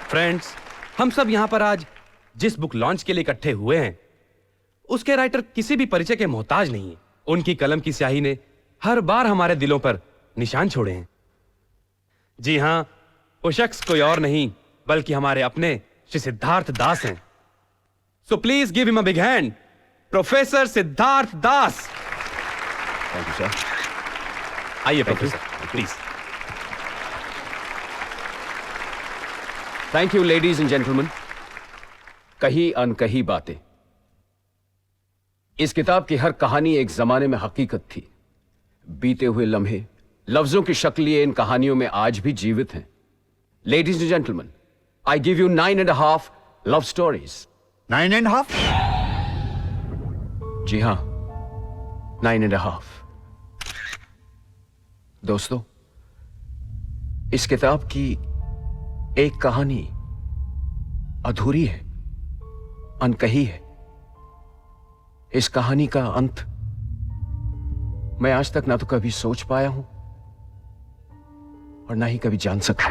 Friends, हम सब यहाँ पर आज जिस बुक लॉन्च के लिए इकट्ठे हुए हैं, उसके राइटर किसी भी परिचय के मोहताज नहीं है। उनकी कलम की स्याही ने हर बार हमारे दिलों पर निशान छोड़े हैं। जी हां, वो शख्स कोई और नहीं बल्कि हमारे अपने श्री सिद्धार्थ दास हैं। So please give him a big hand, professor Siddharth Das. Thank you sir. आइए professor, please. Thank you ladies and gentleman. कही अनकही बातें। इस किताब की हर कहानी एक जमाने में हकीकत थी। बीते हुए लम्हे लफ्जों की शक्ल लिए इन कहानियों में आज भी जीवित हैं। Ladies and gentleman, I give you 9.5 love stories. 9.5? जी हां, 9.5। दोस्तों, इस किताब की एक कहानी अधूरी है, अनकही है। इस कहानी का अंत मैं आज तक ना तो कभी सोच पाया हूं और ना ही कभी जान सका।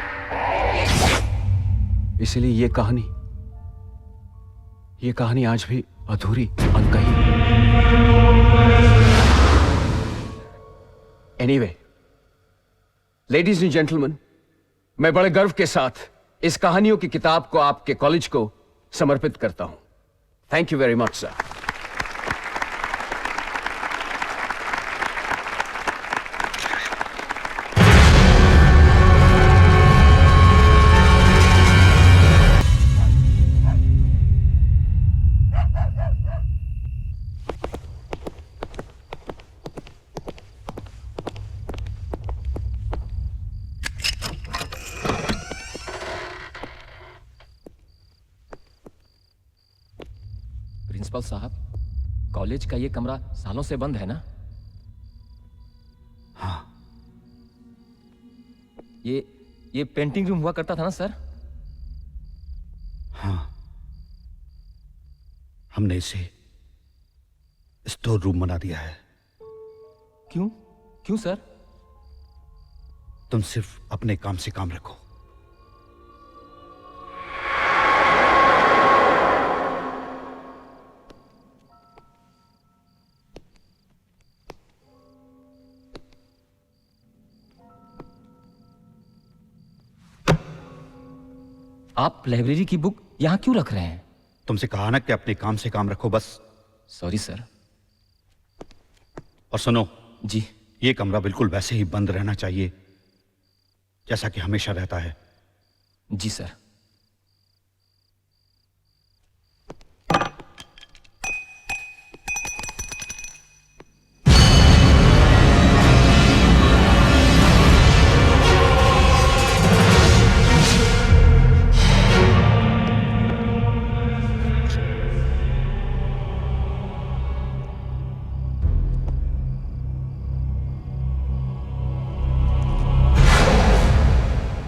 इसलिए यह कहानी आज भी अधूरी, अनकही। एनीवे, लेडीज एंड जेंटलमैन, मैं बड़े गर्व के साथ इस कहानियों की किताब को आपके कॉलेज को समर्पित करता हूं। Thank you very much sir. Principal साहब, कॉलेज का ये कमरा सालों से बंद है ना? हाँ। ये पेंटिंग रूम हुआ करता था ना सर? हाँ, हमने इसे स्टोर रूम बना दिया है। क्यों सर? तुम सिर्फ अपने काम से काम रखो। आप लाइब्रेरी की बुक यहां क्यों रख रहे हैं? तुमसे कहा ना कि अपने काम से काम रखो, बस। Sorry sir. और सुनो जी। ये कमरा बिल्कुल वैसे ही बंद रहना चाहिए जैसा कि हमेशा रहता है। जी सर।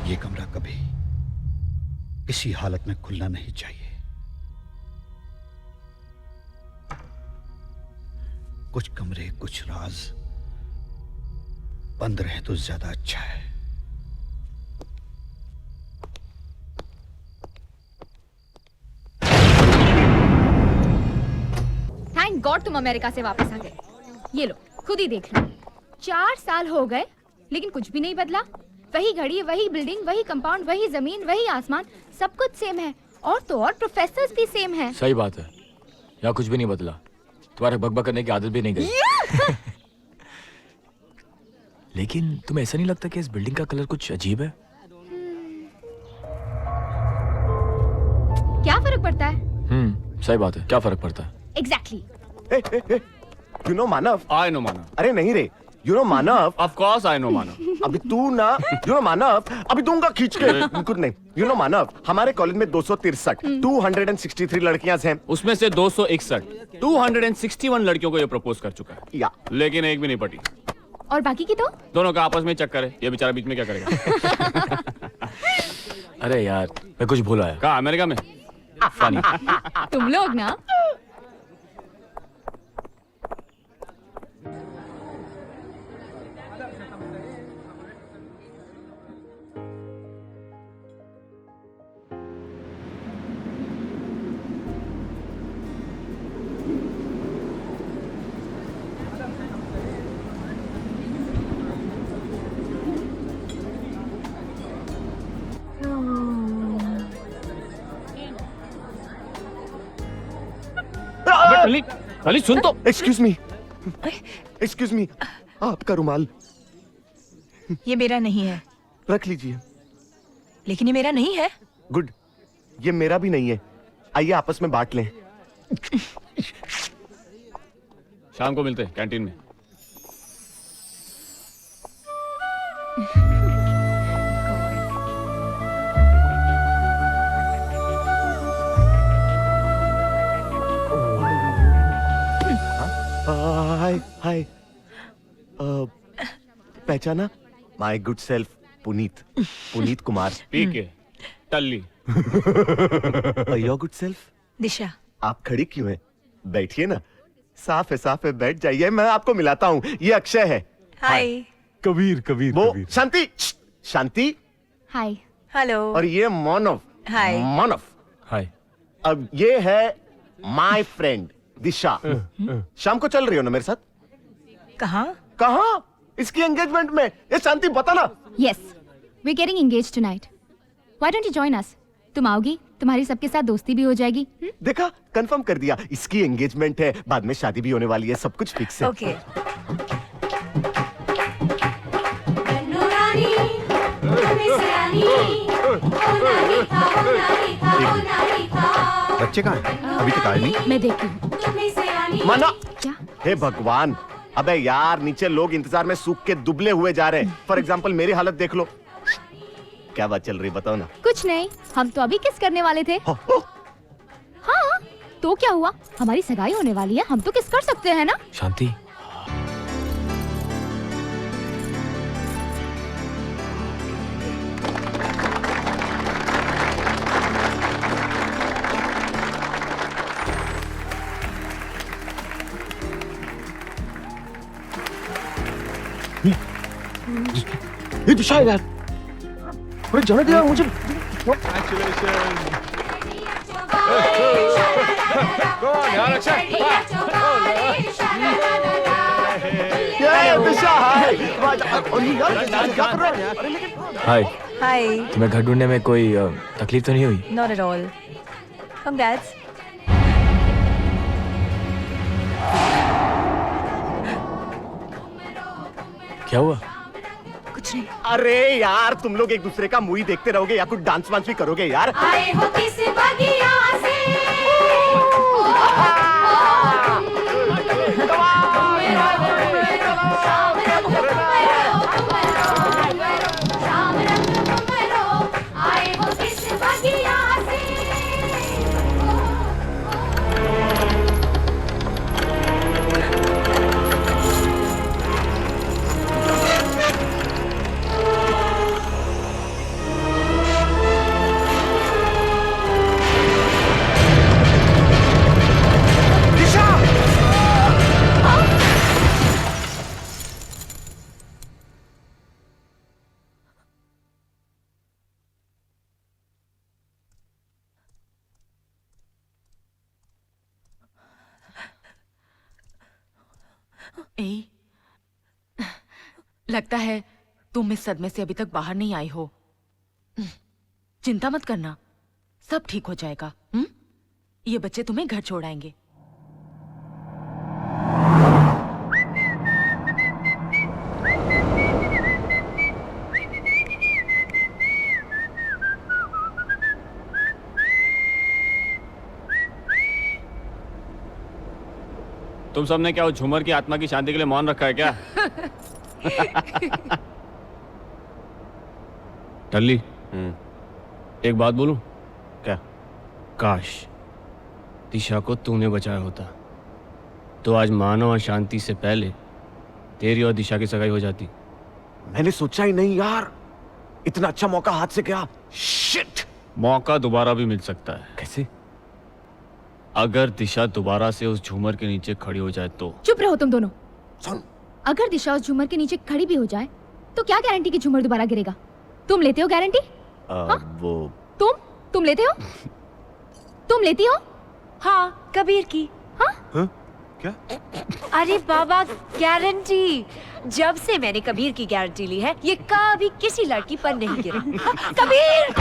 ये कमरा कभी किसी हालत में खुलना नहीं चाहिए। कुछ कमरे, कुछ राज बंद रहे तो ज्यादा अच्छा है। थैंक गॉड तुम अमेरिका से वापस आ गए। ये लो, खुद ही देख लो। 4 साल हो गए लेकिन कुछ भी नहीं बदला। वही घड़ी, वही बिल्डिंग, वही कंपाउंड, वही जमीन, वही आसमान, सब कुछ सेम है। और तो और प्रोफेसर्स भी सेम है। सही बात है, यहाँ कुछ भी नहीं बदला। तुम्हारे बकबक करने की आदत भी नहीं गई। लेकिन तुम्हें ऐसा नहीं लगता कि इस बिल्डिंग का कलर कुछ अजीब है? क्या फर्क पड़ता है? सही बात है, क्या फर्क पड़ता है? Exactly. You know Manav. I know Manav. अरे नहीं रे, you know Manav. Of course I know Manav. अभी तू ना, यू नो मानव, अभी दूंगा खींच के। कुछ नहीं, यू नो मानव, हमारे कॉलेज में 263 लड़कियां हैं। उसमें से 261 लड़कियों को ये प्रपोज कर चुका है। या लेकिन एक भी नहीं पटी। और बाकी की तो? दोनों का आपस में चक्कर है। ये बेचारा बीच में क्या करेगा? अरे यार, मैं कुछ भूल आया। कहाँ, अमेरिका में? फनी। तुम लोग ना। अली अली सुन तो। एक्सक्यूज मी, आपका रुमाल ये मेरा नहीं है। रख लीजिए। लेकिन ये मेरा नहीं है। गुड, ये मेरा भी नहीं है। आइए आपस में बांट लें। शाम को मिलते हैं कैंटीन में। हाय हाय, पहचाना? My good self Puneet Kumar. P K Talli. Your good self. Disha. आप खड़ी क्यों हैं? बैठिए ना। साफ है, बैठ जाइए, मैं आपको मिलाता हूँ। ये अक्षय है। हाय। कबीर वो शांति। हाय। हेलो। और ये मानव। हाय। हाय। अब ये है माय फ्रेंड दिशा। शाम को चल रही हो ना मेरे साथ? कहाँ? इसकी एंगेजमेंट में। ये शांति बता ना। Yes, we are getting engaged tonight. Why don't you join us? तुम आओगी, तुम्हारी सबके साथ दोस्ती भी हो जाएगी। देखा, कंफर्म कर दिया। इसकी एंगेजमेंट है, बाद में शादी भी होने वाली है, सब कुछ फिक्स है। ओके। बच्चे कहाँ हैं? अभी तक आए नहीं। मैं देखती हूँ। माना। क्या? हे भगवान, अबे यार, नीचे लोग इंतजार में सूख के दुबले हुए जा रहे हैं। फॉर एग्जाम्पल मेरी हालत देख लो। क्या बात चल रही, बताओ ना। कुछ नहीं, हम तो अभी किस करने वाले थे। हाँ, तो क्या हुआ? हमारी सगाई होने वाली है, हम तो किस कर सकते हैं ना। शांति। ये दिशा है यार। अरे जाने दे यार मुझे। हाय। हाय। तुम्हें घर ढूंढने में कोई तकलीफ तो नहीं हुई? Not at all. कंग्रेट्स। क्या हुआ? कुछ नहीं। अरे यार, तुम लोग एक दूसरे का मुंह ही देखते रहोगे या कुछ डांस वांस भी करोगे यार? आए हो किस बगिया से आए हो किस बगिया से। ए, लगता है तुम इस सदमे से अभी तक बाहर नहीं आई हो। चिंता मत करना, सब ठीक हो जाएगा। ये बच्चे तुम्हें घर छोड़ आएंगे। तुम सबने क्या उस झूमर की आत्मा की शांति के लिए मौन रखा है क्या? टल्ली, एक बात बोलूं? क्या? काश दिशा को तूने बचाया होता तो आज मानव और शांति से पहले तेरी और दिशा की सगाई हो जाती। मैंने सोचा ही नहीं यार, इतना अच्छा मौका हाथ से गया। शिट! मौका दोबारा भी मिल सकता है। कैसे? अगर दिशा दोबारा से उस झूमर के नीचे खड़ी हो जाए तो। चुप रहो तुम दोनों। सुन, अगर दिशा उस झूमर के नीचे खड़ी भी हो जाए तो क्या गारंटी कि झूमर दोबारा गिरेगा? तुम लेते हो गारंटी? वो तुम लेते हो? तुम लेती हो? हाँ, कबीर की। हाँ? क्या? अरे बाबा, गारंटी। जब से मैंने कबीर की गारंटी ली है, ये कभी किसी लड़की पर नहीं गिरा। कबीर!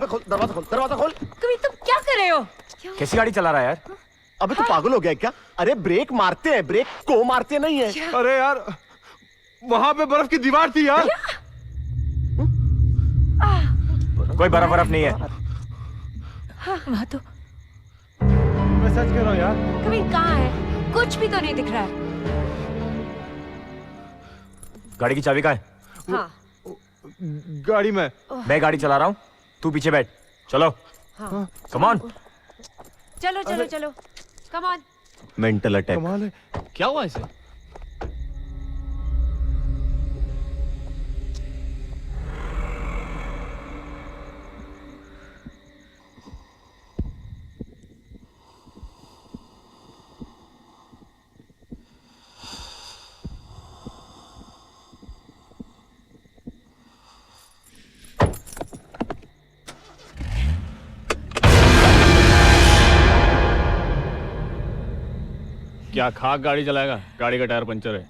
खोल, दरवाजा खोल, दरवाजा खोल। कबीर तुम क्या कर रहे हो? कैसी गाड़ी चला रहा है यार? अबे तू पागल हो गया है क्या? अरे ब्रेक मारते हैं, ब्रेक को मारते नहीं है। अरे यार वहां पे बर्फ की दीवार थी यार। कोई बर्फ नहीं है। वहाँ तो मैं सच कह रहा हूँ यार। कबीर कहाँ है? कुछ भी तो नहीं दिख रहा है। गाड़ी की चाबी कहाँ है? हाँ गाड़ी में। मैं गाड़ी चला रहा हूँ, तू पीछे बैठ। चलो कम ऑन। चलो चलो चलो कम ऑन। Mental attack. कमाल है। क्या हुआ इसे? क्या खाक गाड़ी चलाएगा? गाड़ी का टायर पंचर है।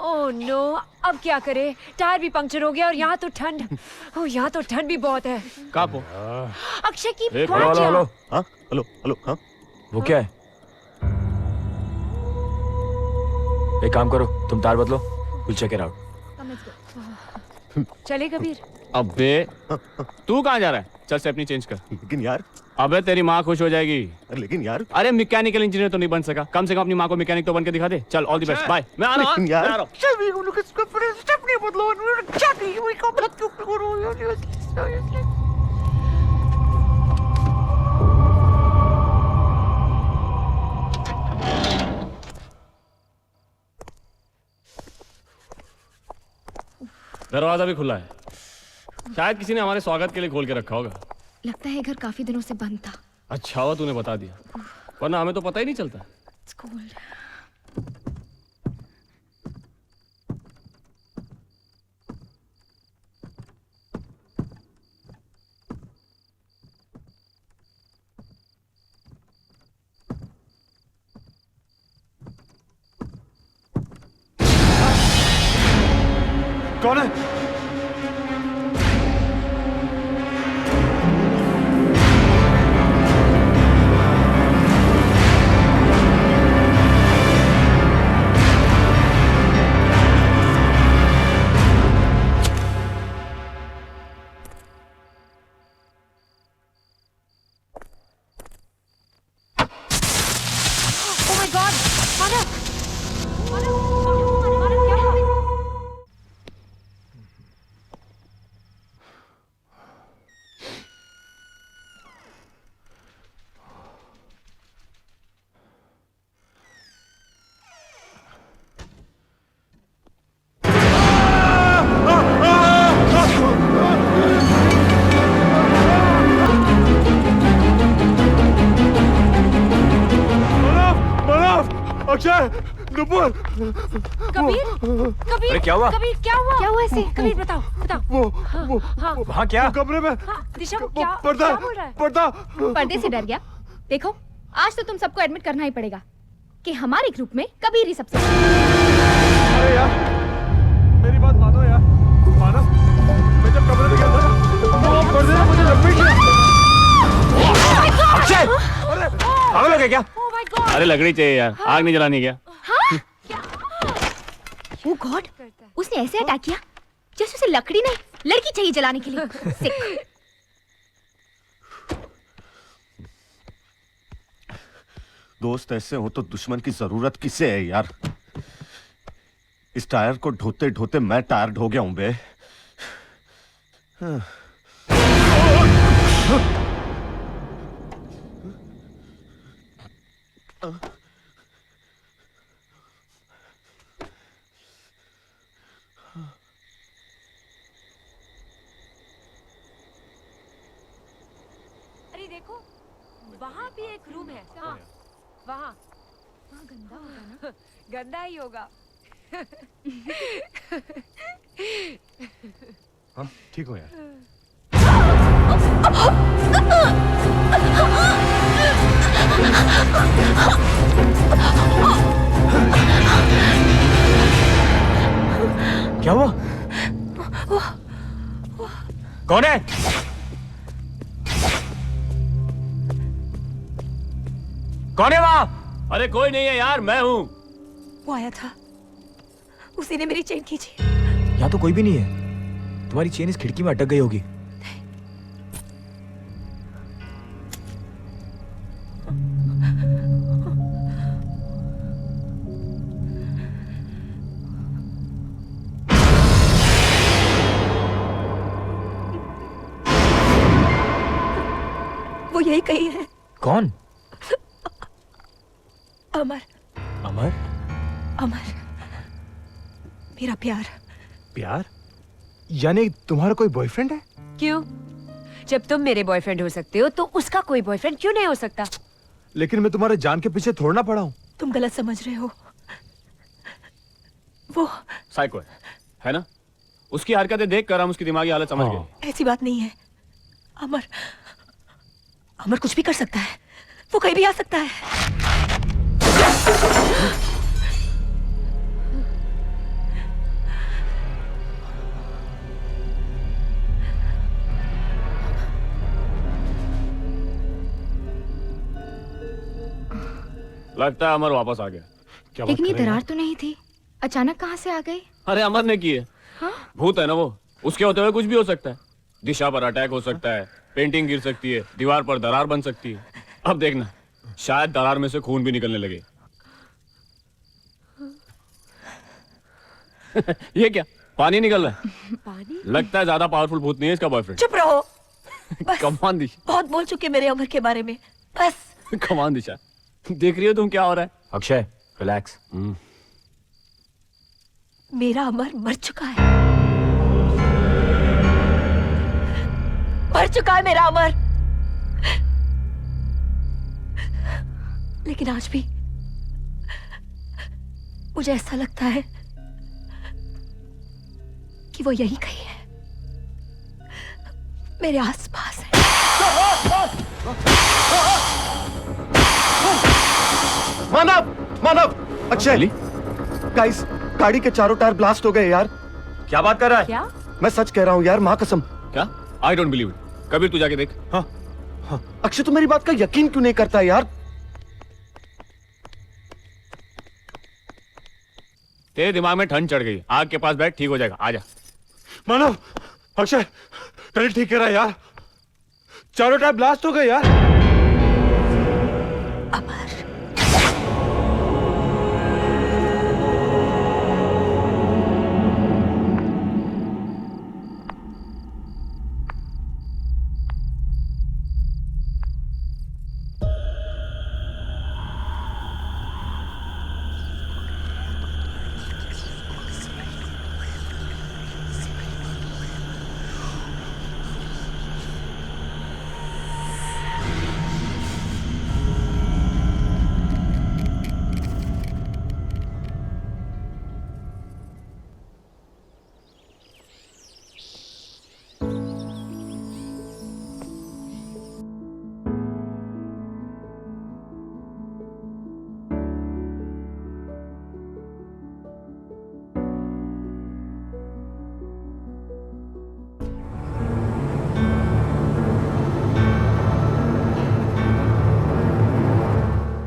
ओह नो, अब क्या करे? टायर भी पंक्चर हो गया और यहाँ तो ठंड। ओह यहाँ तो ठंड भी बहुत है। कापो। अक्षय की एक हेलो हेलो हेलो। हाँ हेलो हेलो। हाँ वो क्या है? एक काम करो, तुम तार बदलो, विल चेक इट आउट। चले कबीर। अबे तू कहाँ जा रहा है? चल से अपनी चेंज कर। लेकिन यार, अबे तेरी माँ खुश हो जाएगी। लेकिन यार, अरे मैकेनिकल इंजीनियर तो नहीं बन सका, कम से कम अपनी माँ को मैकेनिक तो बन के दिखा दे। चल ऑल द बेस्ट, बाय। मैं आ रहा हूँ। लेकिन यार, मैं आ रहा हूँ। दरवाजा भी खुला है, शायद किसी ने हमारे स्वागत के लिए खोल के रखा होगा। लगता है घर काफी दिनों से बंद था। अच्छा हुआ तूने बता दिया, वरना हमें तो पता ही नहीं चलता। It's cold. कौन है? Oh my God, मानव, मानव क्या हुआ? अक्षय, नुपुर। कबीर, कबीर, अरे क्या हुआ? कबीर क्या हुआ? क्या हुआ ऐसे? कबीर बताओ, बताओ। हाँ, वहाँ क्या? कमरे में हाँ, दिशा को क्या पर्दा, बोल रहा है? पर्दा। पर्दे से डर गया? देखो, आज तो तुम सबको एडमिट करना ही पड़ेगा कि हमारे ग्रुप में कबीर ही सबसे अरे यार, मेरी बात मानो यार। मानो, मैं जब कमरे में गया था तो वो पर्दे ने मुझे लपेट लिया। अक्षय, पागल हो गया क्या? Oh my God! अरे लकड़ी चाहिए यार, आग नहीं जलानी क्या? ओह गॉड, उसने ऐसे अटैक किया जैसे उसे लकड़ी नहीं लड़की चाहिए जलाने के लिए। सिक। दोस्त ऐसे हो तो दुश्मन की जरूरत किसे है यार? इस टायर को ढोते ढोते मैं टायर्ड हो गया हूं बे। अरे देखो, वहाँ भी एक रूम है। हाँ, वहाँ गंदा होगा ना? गंदा ही होगा। हाँ, ठीक हो यार। क्या हुआ? कौन है? कौन है वहां? अरे कोई नहीं है यार, मैं हूँ। वो आया था, उसी ने मेरी चेन खींची। यहाँ तो कोई भी नहीं है। तुम्हारी चेन इस खिड़की में अटक गई होगी। वो यही कही है। कौन? अमर, अमर? अमर, मेरा प्यार। प्यार? यानी तुम्हारा कोई बॉयफ्रेंड है? क्यों? जब तुम मेरे बॉयफ्रेंड हो सकते हो तो उसका कोई बॉयफ्रेंड क्यों नहीं हो सकता? लेकिन मैं तुम्हारे जान के पीछे थोड़ा ना पड़ा हूँ। तुम गलत समझ रहे हो। वो साइको है ना? उसकी हरकतें देखकर हम उसकी दिमागी हालत समझ गए। ऐसी बात नहीं है। अमर, अमर कुछ भी कर सकता है। वो कहीं भी आ सकता है। लगता है अमर वापस आ गया। क्या बात लेकिन ये कर रहे दरार तो नहीं थी, अचानक कहाँ से आ गई? अरे अमर ने की है। हाँ? भूत है ना वो, उसके होते हुए कुछ भी हो सकता है। दिशा पर अटैक हो सकता है, पेंटिंग गिर सकती है, दीवार पर दरार बन सकती है। अब देखना, शायद दरार में से खून भी निकलने लगे। ये क्या, पानी निकल रहा है? पानी? लगता है ज्यादा पावरफुल भूत नहीं है इसका बॉयफ्रेंड। चुप रहो। बस, कमान दिशा, बहुत बोल चुके मेरे अमर के बारे में। बस। कमान दिशा, देख रही हो तुम क्या हो रहा है? अक्षय, रिलैक्स। मेरा अमर मर चुका है। मर चुका है मेरा अमर। लेकिन आज भी मुझे ऐसा लगता है कि वो यही कहीं है, मेरे आसपास है। मानव, मानव, अक्षय, गाइस, गाड़ी के चारों टायर ब्लास्ट हो गए यार। क्या बात कर रहा है? क्या? मैं सच कह रहा हूँ यार, माँ कसम। क्या? I don't believe it. Kabir तू जाके देख। अक्षय तू मेरी बात का यकीन क्यों नहीं करता यार? तेरे दिमाग में ठंड चढ़ गई, आग के पास बैठ, ठीक हो जाएगा। आजा। मानव, अक्षय, करेक्ट ठीक कह रहा है यार। चारों टायर ब्लास्ट हो गए यार। अमर,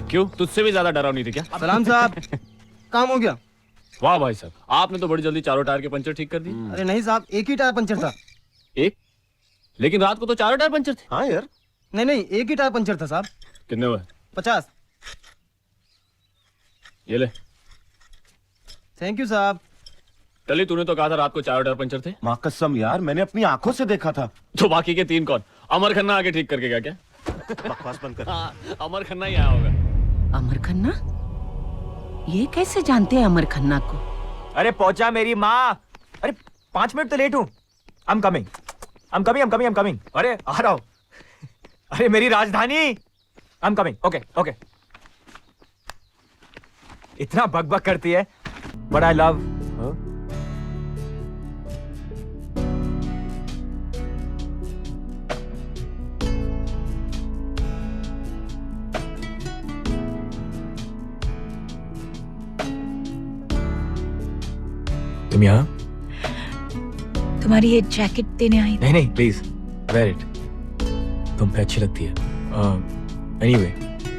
क्यों, तुझसे भी ज्यादा डरावनी थी क्या? सलाम साहब, काम हो गया। वाह भाई साहब, आपने तो बड़ी जल्दी चारों टायर के पंचर ठीक कर दी। अरे नहीं साहब, एक ही टायर पंचर था। एक? लेकिन रात को तो चारों टायर पंचर थे। हाँ यार, नहीं नहीं, एक ही टायर पंचर था साहब। कितने हुए? 50। ये ले। थैंक यू साहब। टली, तूने तो कहा था रात को चारों टायर पंचर थे। माँ कसम यार, मैंने अपनी आंखों से देखा था। तो बाकी के 3 कौन? अमर खन्ना आके ठीक करके गया क्या? बकवास बंद कर। हाँ, अमर खन्ना ही आया होगा। अमर खन्ना? ये कैसे जानते हैं अमर खन्ना को? अरे पहुंचा मेरी माँ। अरे 5 मिनट तो लेट हूँ। I'm coming. अरे आ रहा हूँ। अरे मेरी राजधानी। I'm coming. Okay. इतना बकबक करती है, but I love her. तुम यहाँ? तुम्हारी ये जैकेट देने आई। नहीं प्लीज वेयर इट, तुम पे अच्छी लगती है। एनीवे,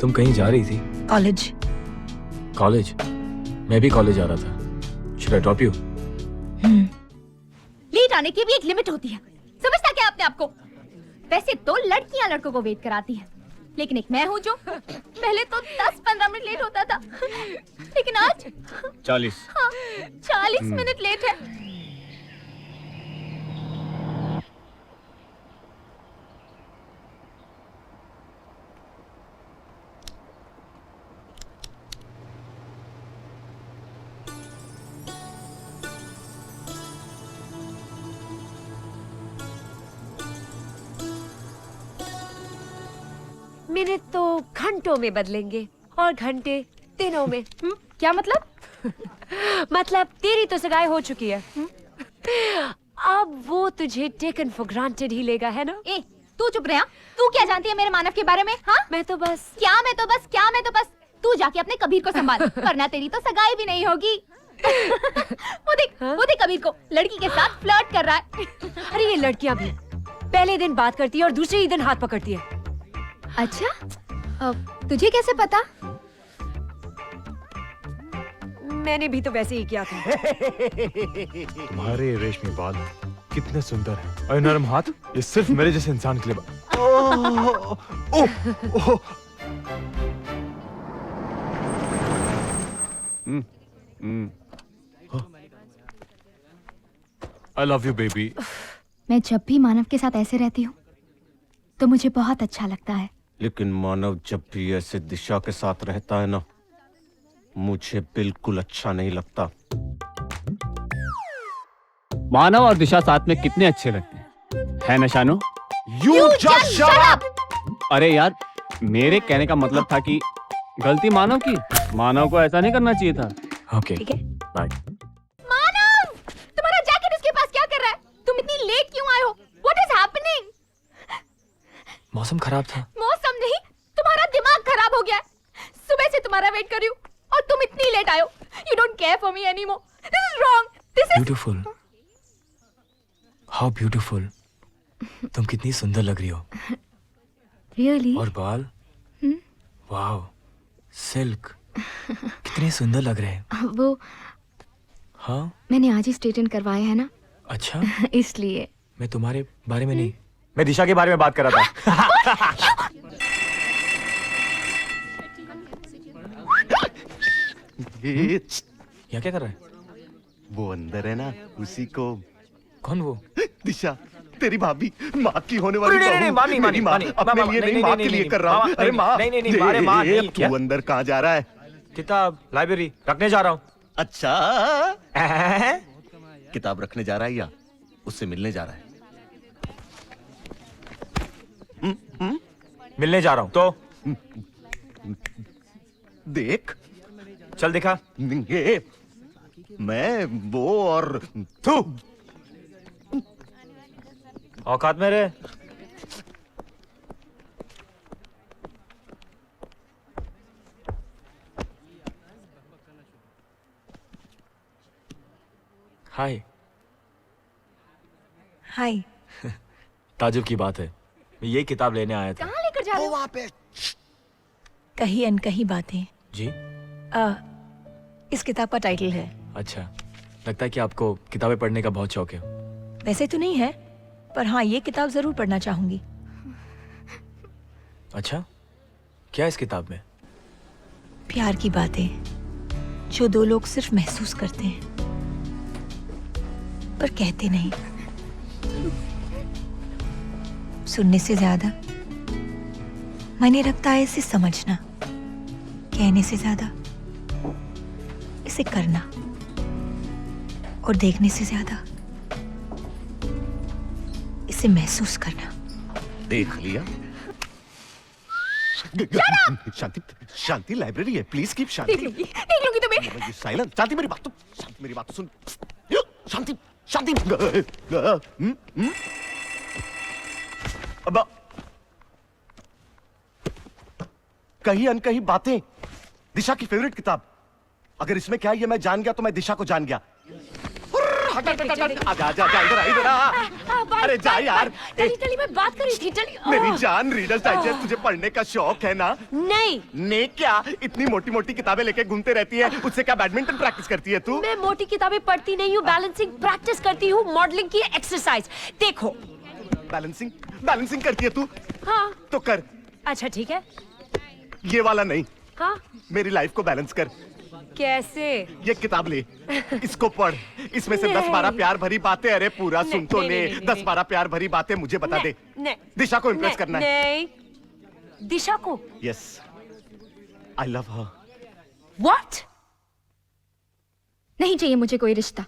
तुम कहीं जा रही थी? कॉलेज। कॉलेज? मैं भी कॉलेज जा रहा था। Should I drop you? Late आने की भी एक लिमिट होती है, समझता क्या अपने आप को? वैसे तो लड़कियां लड़कों को वेट कराती हैं, लेकिन एक मैं हूँ जो पहले तो 10-15 मिनट लेट होता था, लेकिन आज 40। हाँ, 40 मिनट लेट है। मिनट तो घंटों में बदलेंगे और घंटे दिनों में। क्या मतलब? मतलब तेरी तो सगाई हो चुकी है, अब वो तुझे टेकन फॉर ग्रांटेड ही लेगा, है ना? ए, तू चुप रहा। तू क्या जानती है मेरे मानव के बारे में? हाँ, मैं तो बस तू जाके अपने कबीर को संभाल, वरना तेरी तो सगाई भी नहीं होगी। वो देख कबीर को लड़की के साथ फ्लर्ट कर रहा है। अरे ये लड़कियां भी पहले दिन बात करती है और दूसरे ही दिन हाथ पकड़ती है। अच्छा, तुझे कैसे पता? मैंने भी तो वैसे ही किया था। तुम्हारे रेशमी बाल कितने सुंदर हैं और नरम हाथ, ये सिर्फ मेरे जैसे इंसान के लिए आई लव यू बेबी। मैं जब भी मानव के साथ ऐसे रहती हूँ तो मुझे बहुत अच्छा लगता है। लेकिन मानव जब भी ऐसे दिशा के साथ रहता है ना, मुझे बिल्कुल अच्छा नहीं लगता। मानव और दिशा साथ में कितने अच्छे लगते हैं, है ना Shanu? You just shut up! अरे यार, मेरे कहने का मतलब था कि गलती मानव की, मानव को ऐसा नहीं करना चाहिए था। ओके, ठीक है। बाय। मानव, तुम्हारा जैकेट उसके पास क्या कर रहा है? तुम इतनी लेट क्यों आए हो? What is happening? मौसम खराब था। मौसम नहीं, तुम्हारा दिमाग खराब हो गया है। सुबह से तुम्हारा वेट कर रही हूँ और तुम इतनी लेट आए हो। You don't care for me anymore. This is wrong. This is beautiful, how beautiful. तुम कितनी सुंदर लग रही हो। really? और बाल, वाओ, सिल्क, कितने सुंदर लग रहे हैं। वो हाँ, मैंने आज ही स्ट्रेटन करवाए है ना, अच्छा। इसलिए। मैं तुम्हारे बारे में नहीं, मैं दिशा के बारे में बात कर रहा था। यहाँ क्या कर रहा है? वो अंदर है ना, उसी को। कौन वो? दिशा, तेरी भाभी, माँ की होने वाली नहीं, बहू। माँ नहीं, मेरी माँ, अपने लिए नहीं, माँ के लिए कर रहा हूँ। अरे माँ, नहीं, माँ नहीं, तू अंदर कहाँ जा रहा है? किताब लाइब्रेरी रखने जा रहा हूँ। अच्छा, किताब रखने जा रहा है या उससे मिलने जा रहा है? मिलने जा रहा हूँ तो देख, चल दिखा। ये मैं वो और तू औकात में रहे। हाय। हाय। ताजुब की बात है, मैं ये किताब लेने आया था। कहाँ लेकर जा रहे हो? वहाँ पे। कहीं अनकही बातें। जी? इस किताब का टाइटल है। अच्छा, लगता है कि आपको किताबें पढ़ने का बहुत शौक है। वैसे तो नहीं है, पर हाँ, ये किताब जरूर पढ़ना चाहूंगी। अच्छा, क्या है इस किताब में? प्यार की बातें जो दो लोग सिर्फ महसूस करते हैं पर कहते नहीं। सुनने से ज्यादा मायने रखता है इसे समझना, कहने से ज्यादा इसे करना, और देखने से ज्यादा इसे महसूस करना। देख लिया? शांति, शांति, लाइब्रेरी है, प्लीज कीप शांति। देख लूंगी तुम्हें। साइलेंट। शांति, मेरी बात तो सुन। शांति, शांति। अब कहीं अनकही बातें, दिशा की फेवरेट किताब। अगर इसमें क्या है ये मैं जान गया तो मैं दिशा को जान गया। और हट हट हट हट आजा आजा आजा इधर आ अरे जा यार चली चली मैं बात कर रही थी चली मेरी जान रीडर्स डाइजेस्ट तुझे पढ़ने का शौक है ना नहीं ने क्या इतनी मोटी मोटी किताबें लेके घूमते रहती है उससे क्या बैडमिंटन प्रैक्टिस करती है तू मैं मोटी किताबें पढ़ती नहीं हूँ बैलेंसिंग प्रैक्टिस करती हूँ मॉडलिंग की एक्सरसाइज देखो बैलेंसिंग बैलेंसिंग करती है तू हाँ तो कर अच्छा ठीक है ये वाला नहीं हाँ मेरी लाइफ को बैलेंस कर कैसे ये किताब ले इसको पढ़ इसमें से 10-12 प्यार भरी बातें अरे पूरा सुन तो ले 10-12 प्यार भरी बातें मुझे बता दे नहीं दिशा को इम्प्रेस करना है नहीं दिशा को yes I love her what नहीं चाहिए मुझे कोई रिश्ता।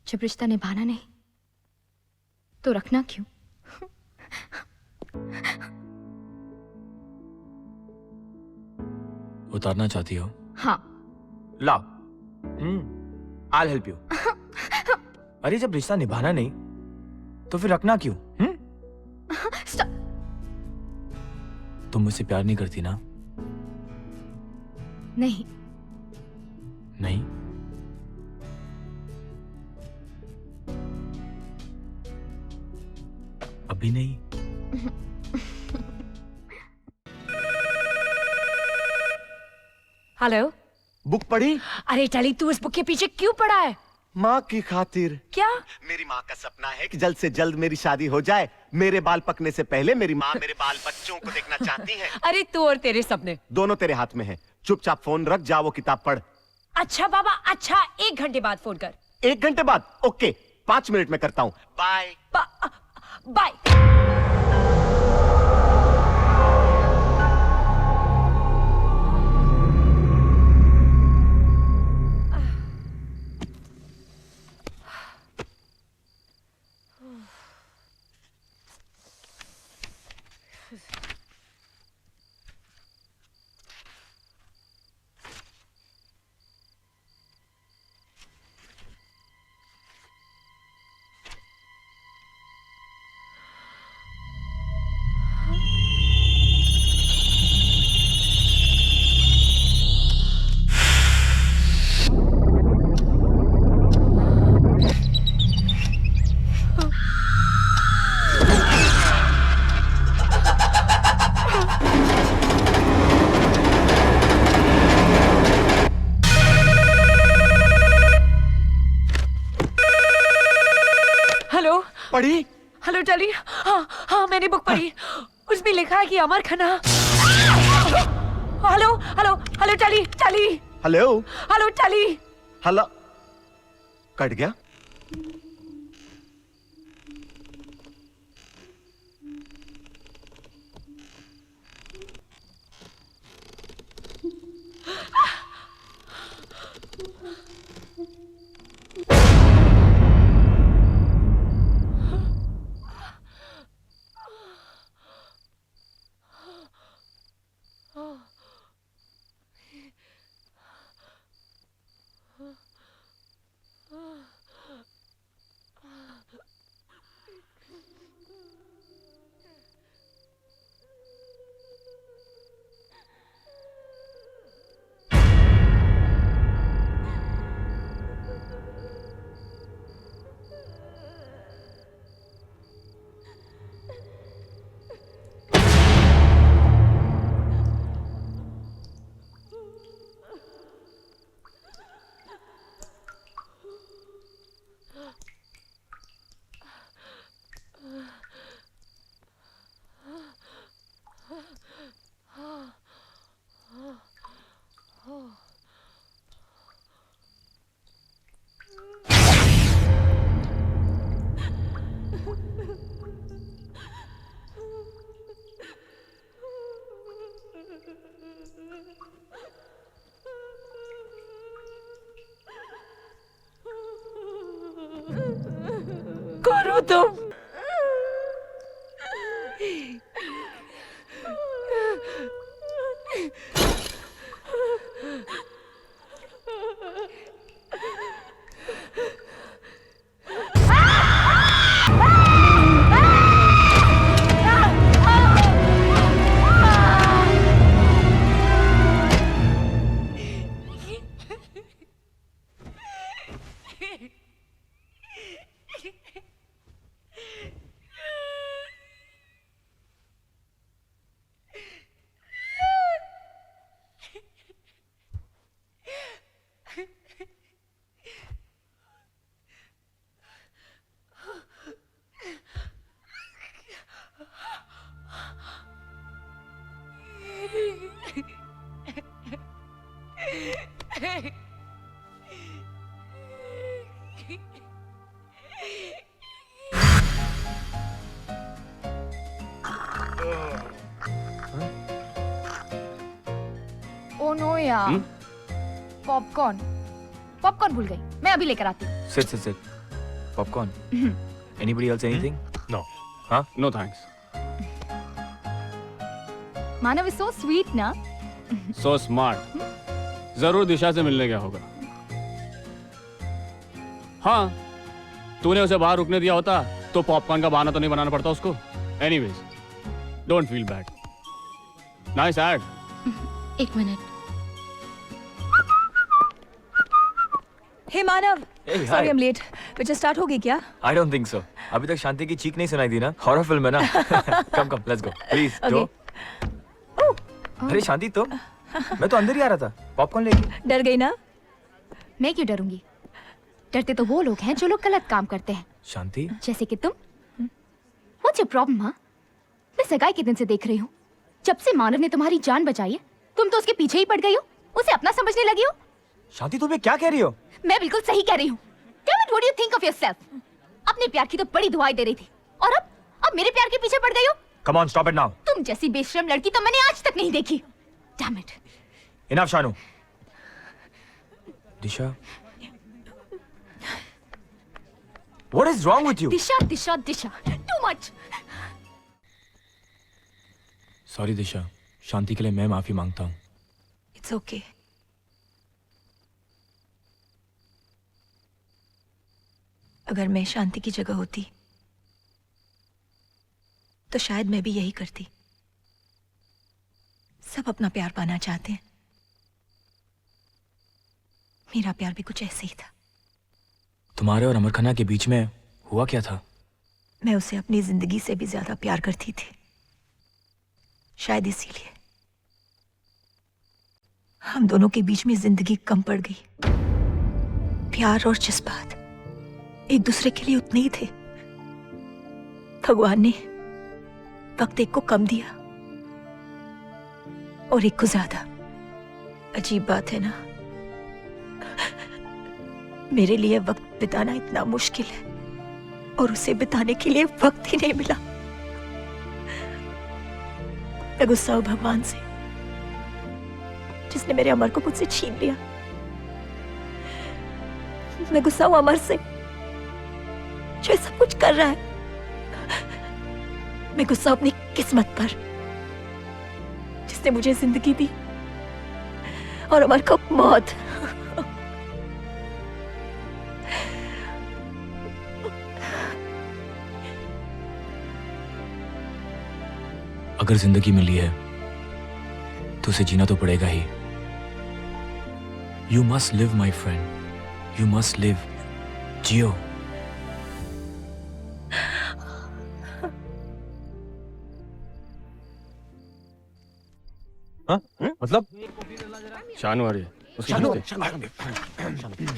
जब रिश्ता निभाना नहीं तो रखना क्यों? उतारना चाहती हो? हाँ। लाओ I'll help you। अरे जब रिश्ता निभाना नहीं तो फिर रखना क्यों? Stop। तुम मुझसे प्यार नहीं करती ना? नहीं। नहीं? अभी नहीं? हेलो बुक पढ़ी? अरे चली तू इस बुक के पीछे क्यों पड़ा है? माँ की खातिर। क्या? मेरी माँ का सपना है कि जल्द से जल्द मेरी शादी हो जाए। मेरे बाल पकने से पहले मेरी माँ मेरे बाल बच्चों को देखना चाहती है। अरे तू और तेरे सपने दोनों तेरे हाथ में है। चुपचाप फोन रख, जा वो किताब पढ़। अच्छा बाबा अच्छा 1 घंटे बाद फोन कर। 1 घंटे बाद? ओके 5 मिनट में करता हूँ। Bye bye. पढ़ी? हेलो टली। हाँ हाँ मैंने बुक पढ़ी। उसमें लिखा है कि अमर खन्ना। हेलो हेलो हेलो टली टली। हेलो हेलो टली। हेलो कट गया। करो तुम। ओ नो यार, पॉपकॉर्न पॉपकॉर्न भूल गई, मैं अभी लेकर आती हूँ। Sit. Popcorn. Anybody else anything? No. Huh? No thanks. Manav is so sweet ना। So smart. जरूर दिशा से मिलने गया होगा। हाँ, तूने उसे बाहर रुकने दिया होता तो पॉपकॉर्न का बहाना तो नहीं बनाना पड़ता उसको। Anyways, don't feel bad. Nice ad. एक मिनट। Hey Manav, Hey, hi. Sorry I am late. Picture start होगी क्या? I don't think so. अभी तक शांति की चीख नहीं सुनाई दी ना? हॉरर फिल्म है ना? Come, let's go. Please, Okay. जो। अरे शांति तुम? मैं तो अंदर ही आ रहा था, पॉपकॉर्न लेके। डर गई ना? मैं क्यों डरूंगी? डरते तो वो लोग हैं जो लोग गलत काम करते हैं, शांति? जैसे कि तुम। What's your problem, हाँ? मैं सगाई के दिन से देख रही हूँ। जब से मानव ने तुम्हारी जान बचाई है, तुम तो उसके पीछे ही पड़ गई हो, उसे अपना समझने लगी हो। शांति तुम ये क्या कह रही हो? मैं बिल्कुल सही कह रही हूँ। Damn it, what do you think of yourself? अपने प्यार की तो बड़ी दुआएं दे रही थी, और अब मेरे प्यार के पीछे पड़ गई हो। Come on, stop it now. तुम जैसी बेशरम लड़की तो मैंने आज तक नहीं देखी। Damn it. Enough, Shanu. Disha. What is wrong with you? Disha, too much. Sorry दिशा, शांति के लिए मैं माफी मांगता हूँ। It's okay. अगर मैं शांति की जगह होती तो शायद मैं भी यही करती। सब अपना प्यार पाना चाहते हैं, मेरा प्यार भी कुछ ऐसे ही था। तुम्हारे और अमर खन्ना के बीच में हुआ क्या था? मैं उसे अपनी जिंदगी से भी ज्यादा प्यार करती थी, शायद इसीलिए हम दोनों के बीच में जिंदगी कम पड़ गई। प्यार और जज्बात एक दूसरे के लिए उतने ही थे। भगवान ने वक्त एक को कम दिया और एक को ज्यादा। अजीब बात है ना, मेरे लिए वक्त बिताना इतना मुश्किल है और उसे बिताने के लिए वक्त ही नहीं मिला। मैं गुस्सा हूं भगवान से, जिसने मेरे अमर को मुझसे छीन लिया। मैं गुस्सा हूं अमर से, जो ये सब कुछ कर रहा है। मैं गुस्सा हूं अपनी किस्मत पर, जिसने मुझे जिंदगी दी और अमर को मौत। अगर जिंदगी मिली है तो उसे जीना तो पड़ेगा ही। You must live my friend, you must live. जियो। हाँ? मतलब? शानू आ रही है। उसकी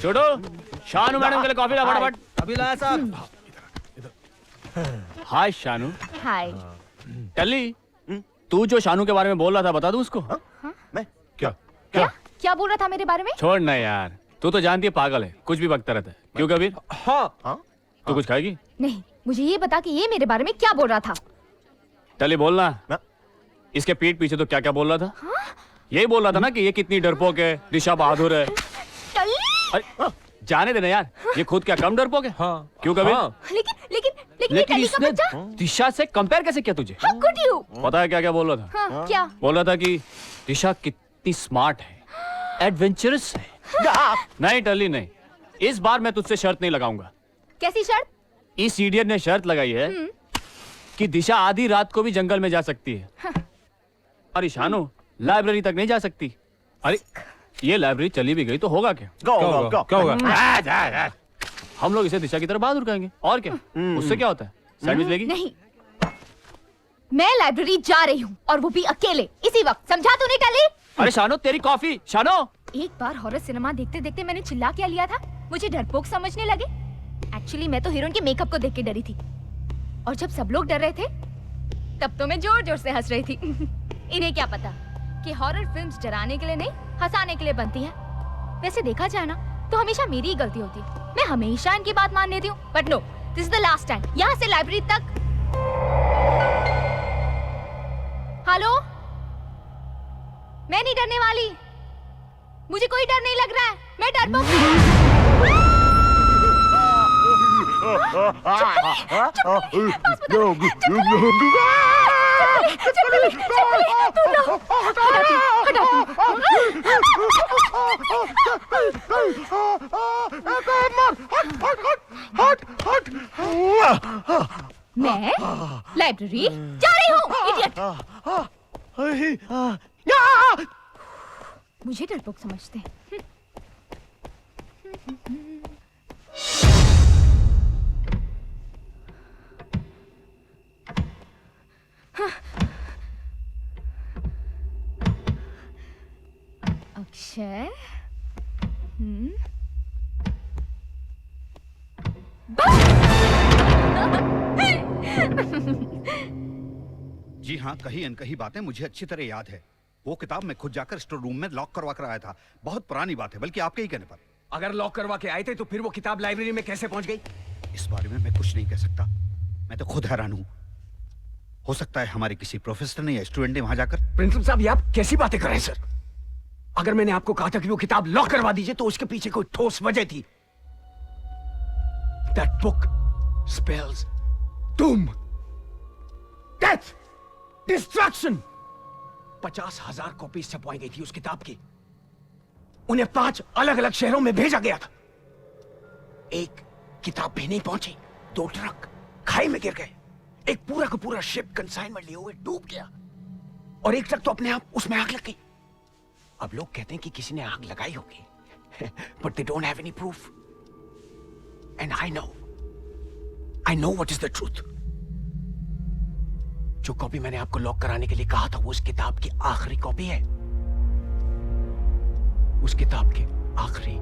छोड़ो, शानू मैडम के लिए कॉफी ला फटाफट। अभी लाया साहब। हाय शानू। हाय। टल्ली, तू जो शानू के बारे में बोल रहा था बता दूं उसको? मैं क्या बोल रहा था मेरे बारे में? छोड़ ना यार, तू तो जानती है पागल है, कुछ भी बकता रहता है। क्यों कबीर? हाँ। तू कुछ खाएगी? नहीं, मुझे ये बता कि ये मेरे बारे में क्या बोल रहा था। टल्ली बोलना। इसके पीठ पीछे तो क्या क्या बोल रहा था? यही बोल रहा था ना कि ये कितनी डरपोक है, दिशा बहादुर है। अरे जाने देना यार, ये खुद क्या कम डरपोक है? हाँ। क्यों कबीर? लेकिन ये लेकिन टली का इसने बच्चा? दिशा से कंपेयर कैसे किया तुझे? How could you? पता है क्या क्या बोल रहा था? हाँ, क्या? बोल रहा था कि दिशा कितनी स्मार्ट है, एडवेंचरस है। नहीं टल्ली नहीं, इस बार मैं तुझसे शर्त नहीं लगाऊंगा। कैसी शर्त? इस इडियट ने शर्त लगाई है कि दिशा आधी रात को भी जंगल में जा सकती है। अरे शानू, लाइब्रेरी तक नहीं जा सकती। अरे ये लाइब्रेरी चली भी गई तो होगा क्या? क्या होगा? हम लोग इसे दिशा की तरफ बहादुर कहेंगे और क्या। उससे क्या होता है? सैंडविच लेगी? नहीं, मैं लाइब्रेरी जा रही हूँ और वो भी अकेले, इसी वक्त। समझा तूने टली? अरे शानू तेरी कॉफी। शानू, एक बार हॉरर सिनेमा देखते देखते मैंने चिल्ला क्या लिया था, मुझे डरपोक समझने लगे। एक्चुअली मैं तो हीरोइन के मेकअप को देख के डरी थी, और जब सब लोग डर रहे थे तब तो मैं जोर जोर से हंस रही थी। इन्हें क्या पता कि हॉरर फिल्म्स डराने के लिए नहीं, हंसाने के लिए बनती है। वैसे देखा जाए ना तो हमेशा मेरी ही गलती होती है। मैं हमेशा इनकी बात मान लेती हूँ, but no, this is the last time. यहाँ से लाइब्रेरी तक। हेलो, मैं नहीं डरने वाली। मुझे कोई डर नहीं लग रहा है, मैं डरपोक नहीं मैं लाइब्रेरी जा रही हूँ, इडियट। मुझे डरपोक समझते हैं। अक्षय, जी हाँ, कही अनकही बातें मुझे अच्छी तरह याद है। वो किताब मैं खुद जाकर स्टोर रूम में लॉक करवा कर आया था। बहुत पुरानी बात है, बल्कि आपके ही कहने पर। अगर लॉक करवा के आए थे तो फिर वो किताब लाइब्रेरी में कैसे पहुंच गई? इस बारे में मैं कुछ नहीं कह सकता। मैं तो खुद हैरान हूँ। हो सकता है हमारे किसी प्रोफेसर ने या स्टूडेंट ने वहां जाकर। प्रिंसिपल साहब, ये आप कैसी बातें कर रहे हैं सर? अगर मैंने आपको कहा था कि वो किताब लॉक करवा दीजिए तो उसके पीछे कोई ठोस वजह थी। That book spells doom, death, destruction. 50,000 copy छपवाई गई थी उस किताब की। उन्हें 5 अलग-अलग शहरों में भेजा गया था। एक किताब भी नहीं पहुंची, 2 ट्रक खाई में गिर गए, एक पूरा का पूरा शिप कंसाइनमेंट लिए हुए डूब गया, और एक ट्रक तो अपने आप उसमें आग लग गई। अब लोग कहते हैं कि किसी ने आग लगाई होगी, but they don't have any proof. And I know what is the truth. जो कॉपी मैंने आपको लॉक कराने के लिए कहा था वो उस किताब की आखिरी कॉपी है। उस किताब के आखिरी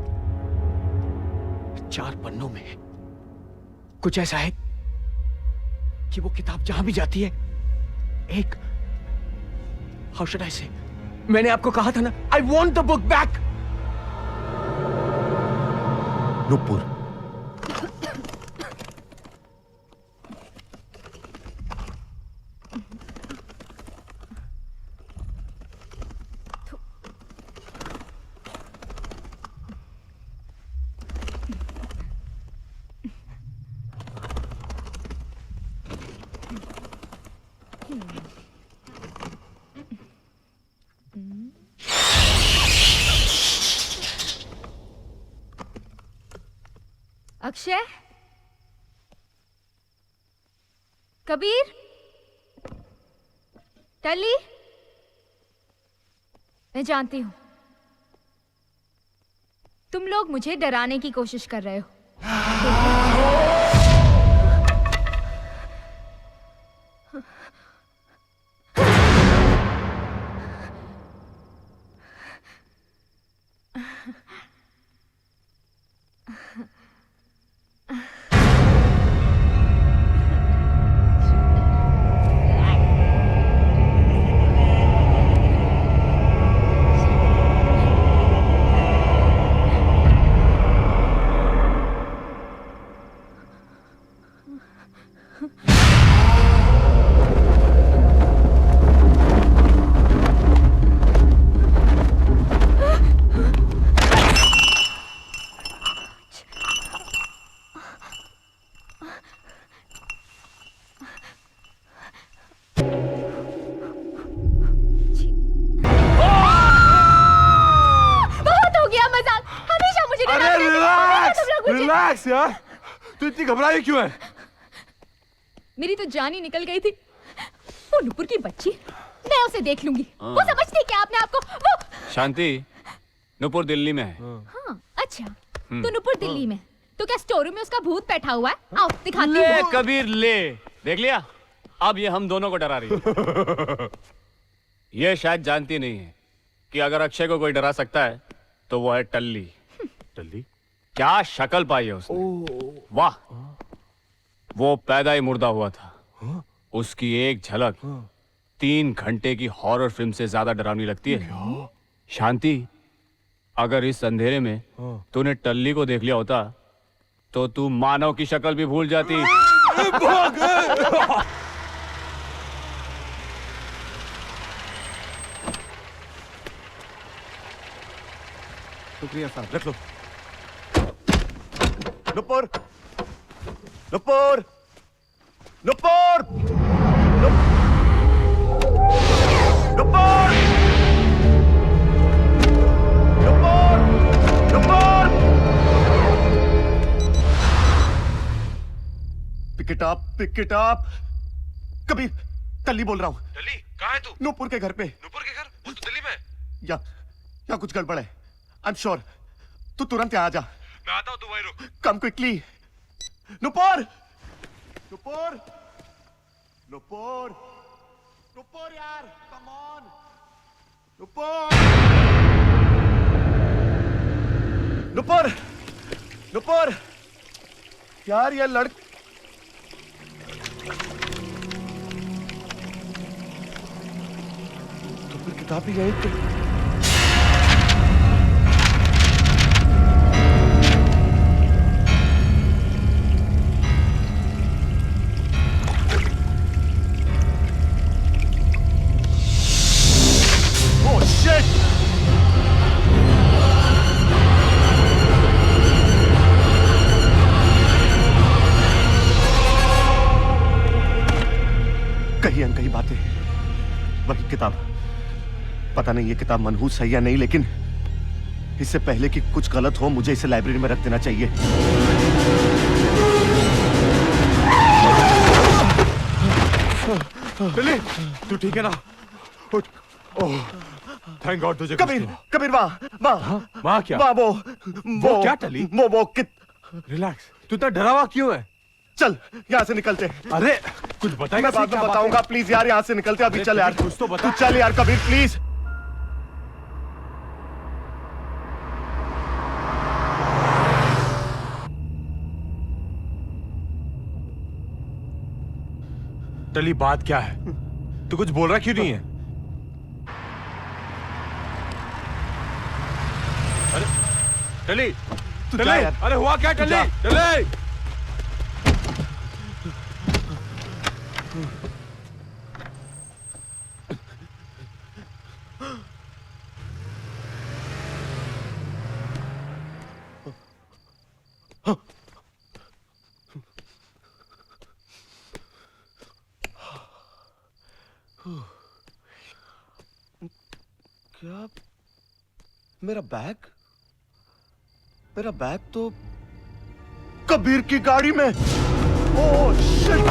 4 पन्नों में कुछ ऐसा है कि वो किताब जहां भी जाती है एक हाउ शुड आई से, मैंने आपको कहा था ना, I want the book back. Nupur, Akshay, Kabir, टली, मैं जानती हूं तुम लोग मुझे डराने की कोशिश कर रहे हो। रिलैक्स यार, तू इतनी घबराई क्यों है? मेरी तो जान ही निकल गई थी। वो नुपुर की बच्ची, मैं उसे देख लूंगी। वो समझती क्या अपने आप को? वो शांति, नुपुर दिल्ली में है। हाँ, अच्छा, तो नुपुर दिल्ली में, तो क्या स्टोर में उसका भूत बैठा हुआ है? आओ दिखाती हूँ। ले कबीर ले, देख लिया? अब ये हम दोनों को डरा रही है। ये शायद जानती नहीं है कि अगर अक्षय को कोई डरा सकता है तो वो है टल्ली। टल्ली? क्या शक्ल पाई है उसने। वाह, वो पैदा ही मुर्दा हुआ था। उसकी एक झलक 3 घंटे की हॉरर फिल्म से ज्यादा डरावनी लगती है। शांति, अगर इस अंधेरे में तूने टल्ली को देख लिया होता तो तू मानव की शक्ल भी भूल जाती। शुक्रिया साहब, रख लो। Nupur, Nupur, Nupur, Nupur, Nupur, Nupur. Pick it up, pick it up. Kabir, Talli बोल रहा हूँ। टल्ली, कहाँ है तू? नुपुर के घर पे। नुपुर के घर? वो तो दिल्ली में है। या कुछ गड़बड़ है। I am sure. तू तुरंत यहाँ आ जा। मैं आता हूँ, तू वहीं रुक। Come quickly. नुपुर, नुपुर, नुपुर, नुपुर यार, कम ऑन, नुपुर, नुपुर, नुपुर, यार ये तो फिर किताब भी यहीं पे। Oh shit! कहीं अनकहीं बातें, वही किताब। पता नहीं ये किताब मनहूस है या नहीं, लेकिन इससे पहले कि कुछ गलत हो मुझे इसे लाइब्रेरी में रख देना चाहिए। टल्ली, तू ठीक है ना? ओह, थैंक गॉड तुझे। कबीर, कबीर वाह वाह क्या? वाह वो क्या टली? वो रिलैक्स, तू इतना डरा हुआ क्यों है? चल यहाँ से निकलते। अरे कुछ बताएगा? मैं बाद में बताऊंगा, प्लीज यार यहाँ से निकलते। अभी चल यार, कुछ तो बता। तू चल यार कबीर प्लीज। टली, बात क्या है? तू कुछ बोल रहा क्यों नहीं है? अरे टली, तू जा यार। अरे हुआ क्या टली? टली, क्या? मेरा बैग तो कबीर की गाड़ी में। Oh shit!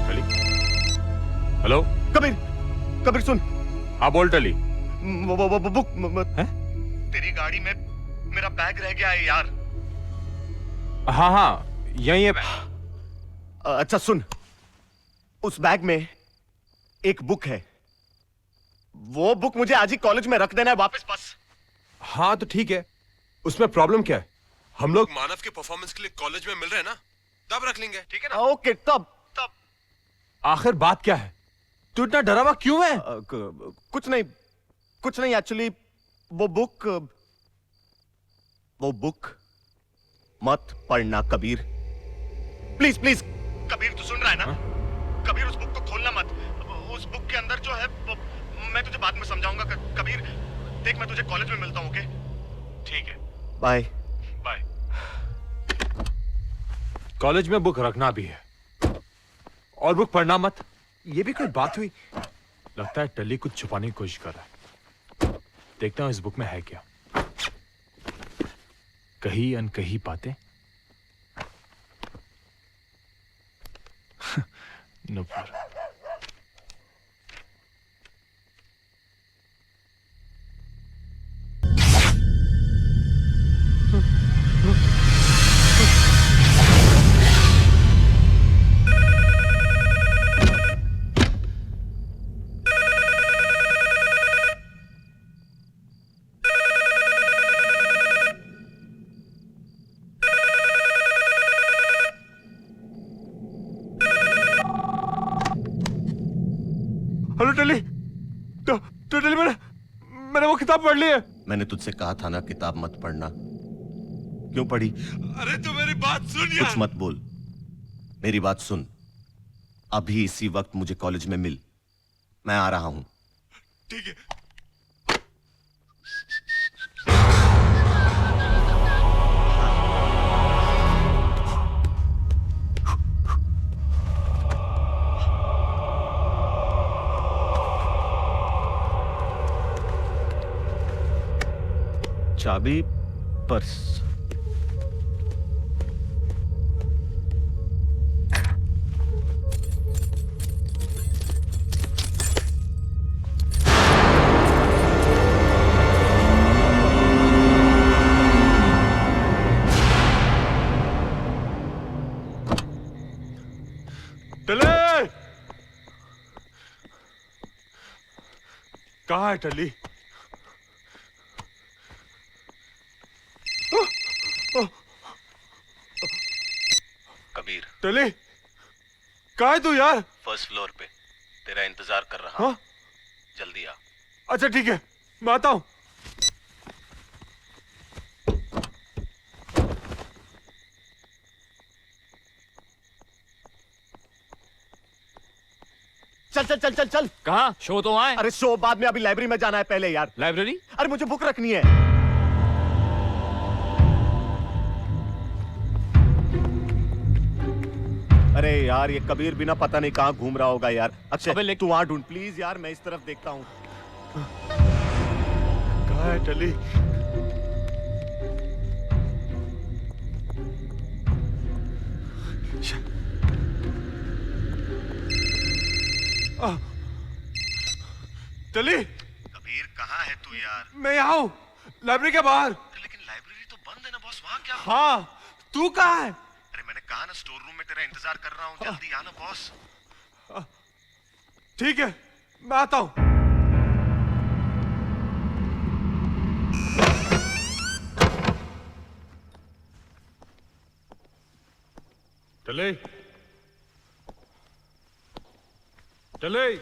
टली, हेलो कबीर सुन। हाँ बोल टली। वो बुक है? तेरी गाड़ी में मेरा बैग रह गया है यार। हाँ यही है। अच्छा सुन, उस बैग में एक बुक है। वो बुक मुझे आज ही कॉलेज में रख देना है वापस बस। हाँ तो ठीक है, उसमें प्रॉब्लम क्या है? हम लोग मानव के परफॉर्मेंस के लिए कॉलेज में मिल रहे हैं ना, तब रख लेंगे, ठीक है ना? ओके तब आखिर बात क्या है? तू इतना डरा हुआ क्यों है? कुछ नहीं एक्चुअली वो बुक मत पढ़ना कबीर, प्लीज प्लीज। कबीर तू सुन रहा है ना? कबीर उस बुक को खोलना मत। उस बुक के अंदर जो है वो मैं तुझे बाद में समझाऊंगा। कबीर देख, मैं तुझे कॉलेज में मिलता हूँ। ओके ठीक है, बाय बाय। कॉलेज में बुक रखना भी है और बुक पढ़ना मत, ये भी कोई बात हुई? लगता है टली कुछ छुपाने की कोशिश कर रहा है। देखता हूं इस बुक में है क्या। कहीं अनकही बातें। नुपुर, हेलो टली, तो टली मैंने वो किताब पढ़ ली है। मैंने तुझसे कहा था ना किताब मत पढ़ना, क्यों पढ़ी? अरे तो मेरी बात सुन यार। कुछ मत बोल, मेरी बात सुन। अभी इसी वक्त मुझे कॉलेज में मिल, मैं आ रहा हूं। ठीक है। चाबी, पर्स। टले! कहाँ है टली? कबीर, टली, कहाँ है तू यार? फर्स्ट फ्लोर पे तेरा इंतजार कर रहा हाँ? हूं, जल्दी आ। अच्छा ठीक है, मैं आता हूं। चल चल चल चल चल। कहाँ? शो तो आए। अरे शो बाद में, अभी लाइब्रेरी में जाना है पहले यार। लाइब्रेरी? अरे मुझे बुक रखनी है। अरे यार, ये कबीर बिना पता नहीं कहाँ घूम रहा होगा यार। अक्षय, तू वहां ढूंढ प्लीज यार, मैं इस तरफ देखता हूँ। कहाँ है टली? टली, कबीर कहाँ है तू यार? मैं यहाँ हूँ, लाइब्रेरी के बाहर। लेकिन लाइब्रेरी तो बंद है ना बॉस, वहां क्या? हाँ, तू कहाँ है? अरे मैंने कहा ना, स्टोर रूम में तेरा इंतजार कर रहा हूँ, जल्दी आना बॉस। ठीक है, मैं आता हूँ। टले, टले।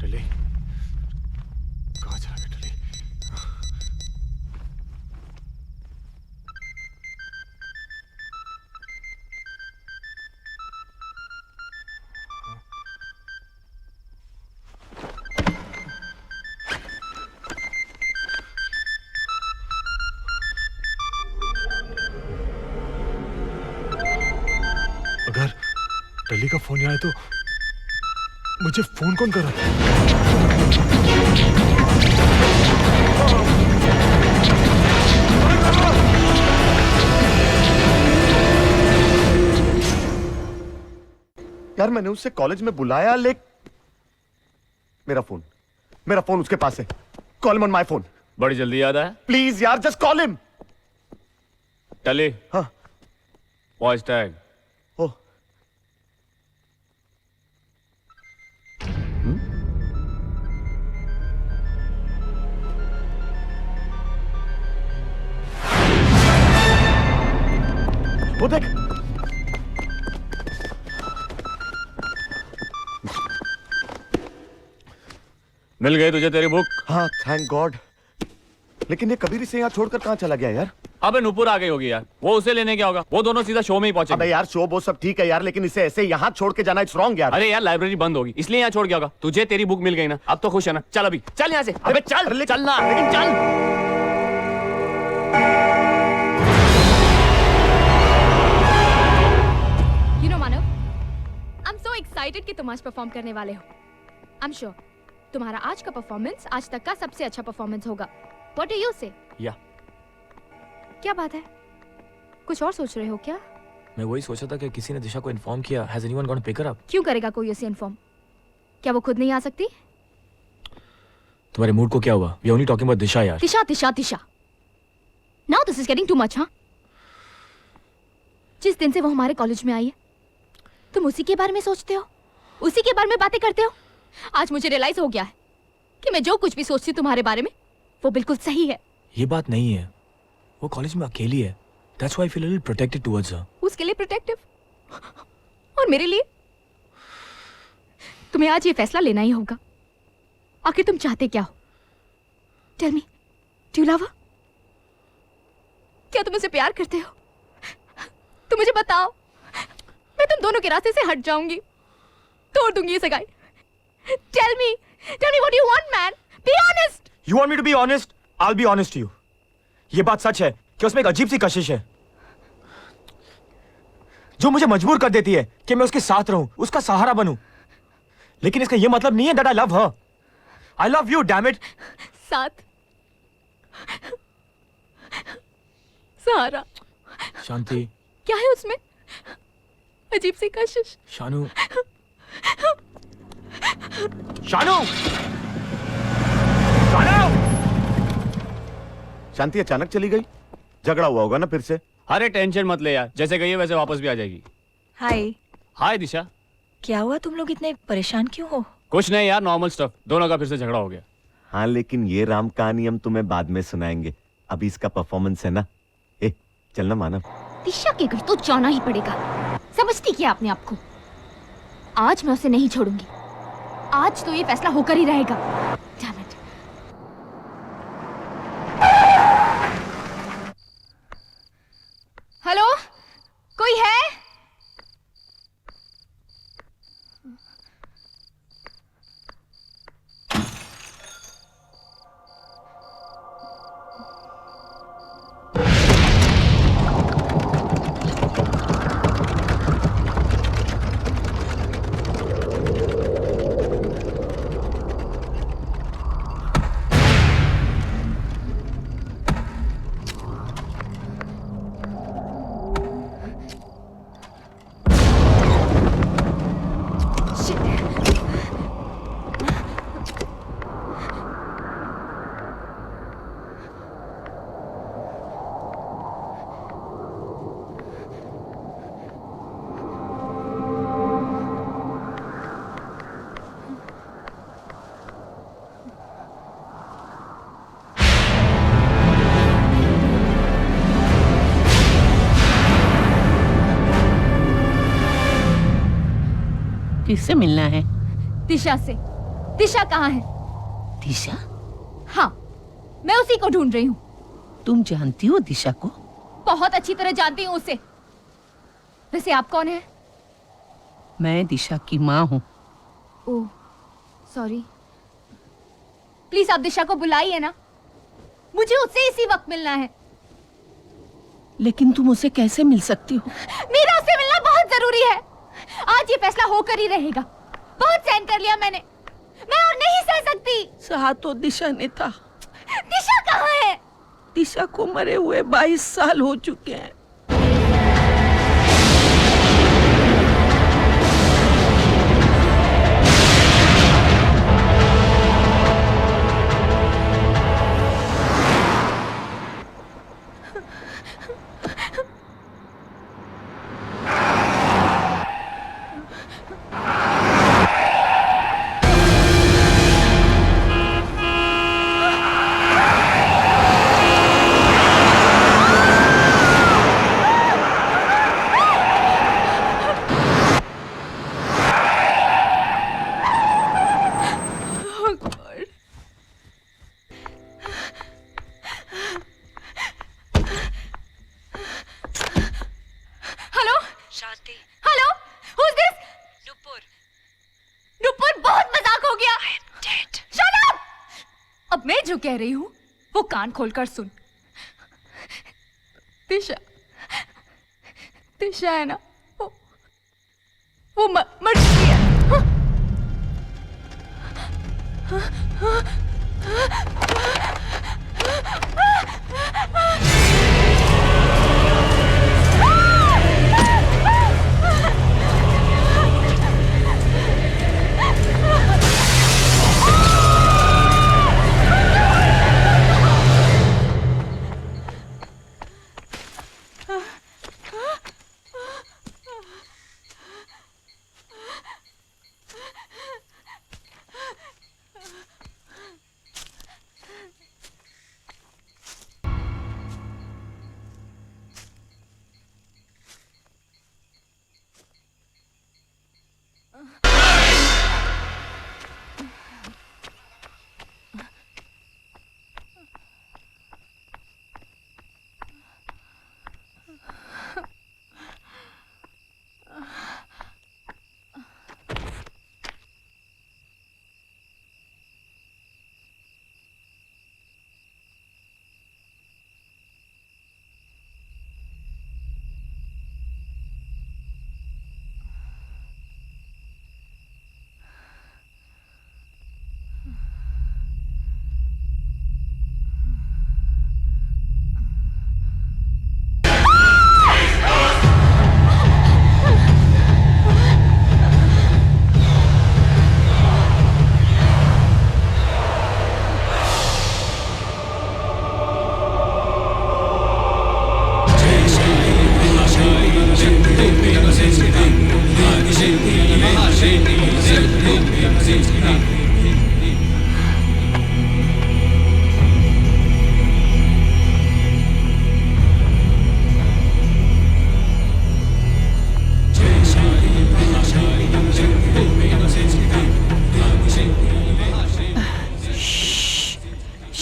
टली, कहाँ चला गया टली? अगर टली का फोन आया तो मुझे फोन कौन कर रहा है? यार मैंने उससे कॉलेज में बुलाया, मेरा फोन उसके पास है। Call on my phone. बड़ी जल्दी याद आया? प्लीज यार, जस्ट कॉल हिम। टली। हाँ। Voice tag. ओह। वो देख। मिल गई तुझे तेरी बुक? हाँ, थैंक गॉड। लेकिन ये कबीर इसे यहाँ छोड़कर कहाँ चला गया यार? अबे नुपुर आ गई होगी यार, वो उसे लेने क्या होगा, वो दोनों सीधा शो में ही पहुंचे। अबे यार शो वो सब ठीक है यार, लेकिन इसे ऐसे यहाँ छोड़ के जाना इट्स रॉन्ग यार। अरे यार लाइब्रेरी बंद होगी इसलिए यहाँ छोड़ गया होगा। तुझे तेरी बुक मिल गई ना, अब तो खुश है ना। चल अभी चल यहाँ से, अबे चल चलना, लेकिन चल। You know, Manav, I'm so excited कि तुम आज परफॉर्म करने वाले हो। I'm sure तुम्हारा आज का परफॉर्मेंस आज तक का सबसे अच्छा परफॉर्मेंस होगा। What do you say? या क्या बात है? कुछ और सोच रहे हो क्या? मैं वही सोचा था कि किसी ने दिशा को इन्फॉर्म किया। Has anyone gone pick her up? क्यों करेगा कोई उसे इन्फॉर्म? क्या वो खुद नहीं आ सकती? तुम्हारे मूड को क्या हुआ? वी ओनली टॉकिंग अबाउट दिशा यार। दिशा दिशा दिशा। Now this is getting too much, हाँ? जिस दिन से वो हमारे कॉलेज में आई है, तुम उसी के बारे में सोचते हो, उसी के बारे में बातें करते हो। आज मुझे रियलाइज हो गया है कि मैं जो कुछ भी सोचती हूँ तुम्हारे बारे में, वो बिल्कुल सही है। ये बात नहीं है, वो कॉलेज में अकेली है। That's why I feel a little protected towards her. उसके लिए प्रोटेक्टिव और मेरे लिए? तुम्हें आज ये फैसला लेना ही होगा। आखिर तुम चाहते क्या हो? Tell me, do you love her? क्या तुम उसे प्यार करते हो? तुम मुझे बताओ, मैं तुम दोनों के रास्ते से हट जाऊंगी, तोड़ दूंगी ये सगाई। Tell me what you want, man. Be honest. You want me to be honest? I'll be honest to you. ये बात सच है कि उसमें एक अजीब सी कशिश है जो मुझे मजबूर कर देती है कि मैं उसके साथ रहूं, उसका सहारा बनूं। लेकिन इसका ये मतलब नहीं है that I love her. I love you, damn it. साथ, सहारा, शांति, क्या है उसमें? अजीब सी कशिश। शानू, शानू, शानू। शांति अचानक चली गई, झगड़ा हुआ होगा ना फिर से। अरे टेंशन मत ले यार, जैसे गई है वैसे वापस भी आ जाएगी। हाय, हाय दिशा। क्या हुआ? तुम लोग इतने परेशान क्यों हो? कुछ नहीं यार, नॉर्मल स्टफ। दोनों का फिर से झगड़ा हो गया। हाँ लेकिन ये राम कहानी हम तुम्हें बाद में सुनाएंगे, अभी इसका परफॉर्मेंस है ना। ए चलना मानव। दिशा के घर तो जाना ही पड़ेगा। समझती क्या अपने आप को? आज मैं उसे नहीं छोड़ूंगी। आज तो ये फैसला होकर ही रहेगा। Damn it. हेलो, कोई है? किससे मिलना है? दिशा से। दिशा कहाँ है? दिशा? हाँ, मैं उसी को ढूंढ रही हूँ। तुम जानती हो दिशा को? बहुत अच्छी तरह जानती हूँ उसे। वैसे आप कौन है? मैं दिशा की माँ हूँ। ओह, सॉरी। प्लीज आप दिशा को बुलाइए ना, मुझे उससे इसी वक्त मिलना है। लेकिन तुम उसे कैसे मिल सकती हो? मेरा उससे मिलना बहुत जरूरी है। आज ये फैसला होकर ही रहेगा। बहुत सहन कर लिया मैंने, मैं और नहीं सह सकती। सहा तो दिशा ने था। दिशा कहाँ है? दिशा को मरे हुए 22 साल हो चुके हैं। Aarti. Hello, who is this? Nupur. Nupur, बहुत मजाक हो गया। Shut up! अब मैं जो कह रही हूँ वो कान खोलकर सुन। दिशा, दिशा है ना, वो मर चुकी है।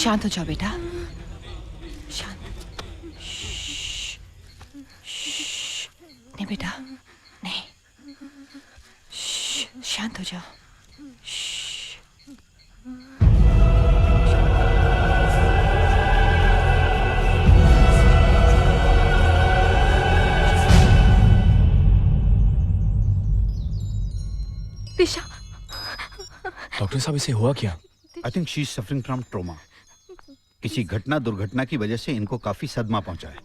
शांत हो जाओ बेटा, शांत। नहीं बेटा, नहीं, शांत हो जाओ। दिशा, डॉक्टर साहब, इसे हुआ क्या? I think she is suffering from trauma. किसी घटना दुर्घटना की वजह से इनको काफी सदमा पहुंचा है।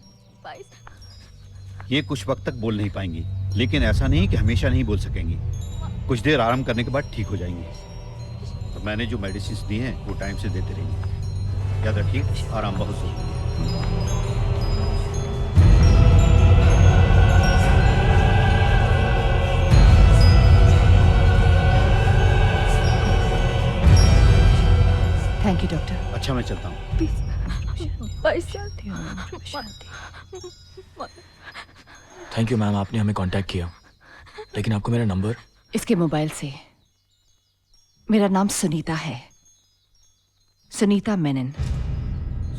ये कुछ वक्त तक बोल नहीं पाएंगी, लेकिन ऐसा नहीं कि हमेशा नहीं बोल सकेंगी। कुछ देर आराम करने के बाद ठीक हो जाएंगी। तो मैंने जो मेडिसिन दी हैं वो टाइम से देते रहिए। याद रखिए, आराम बहुत जरूरी है। Thank you doctor. अच्छा, मैं चलता हूँ। थैंक यू मैम, आपने हमें कांटेक्ट किया, लेकिन आपको मेरा नंबर? इसके मोबाइल से। मेरा नाम सुनीता है, सुनीता मेनन।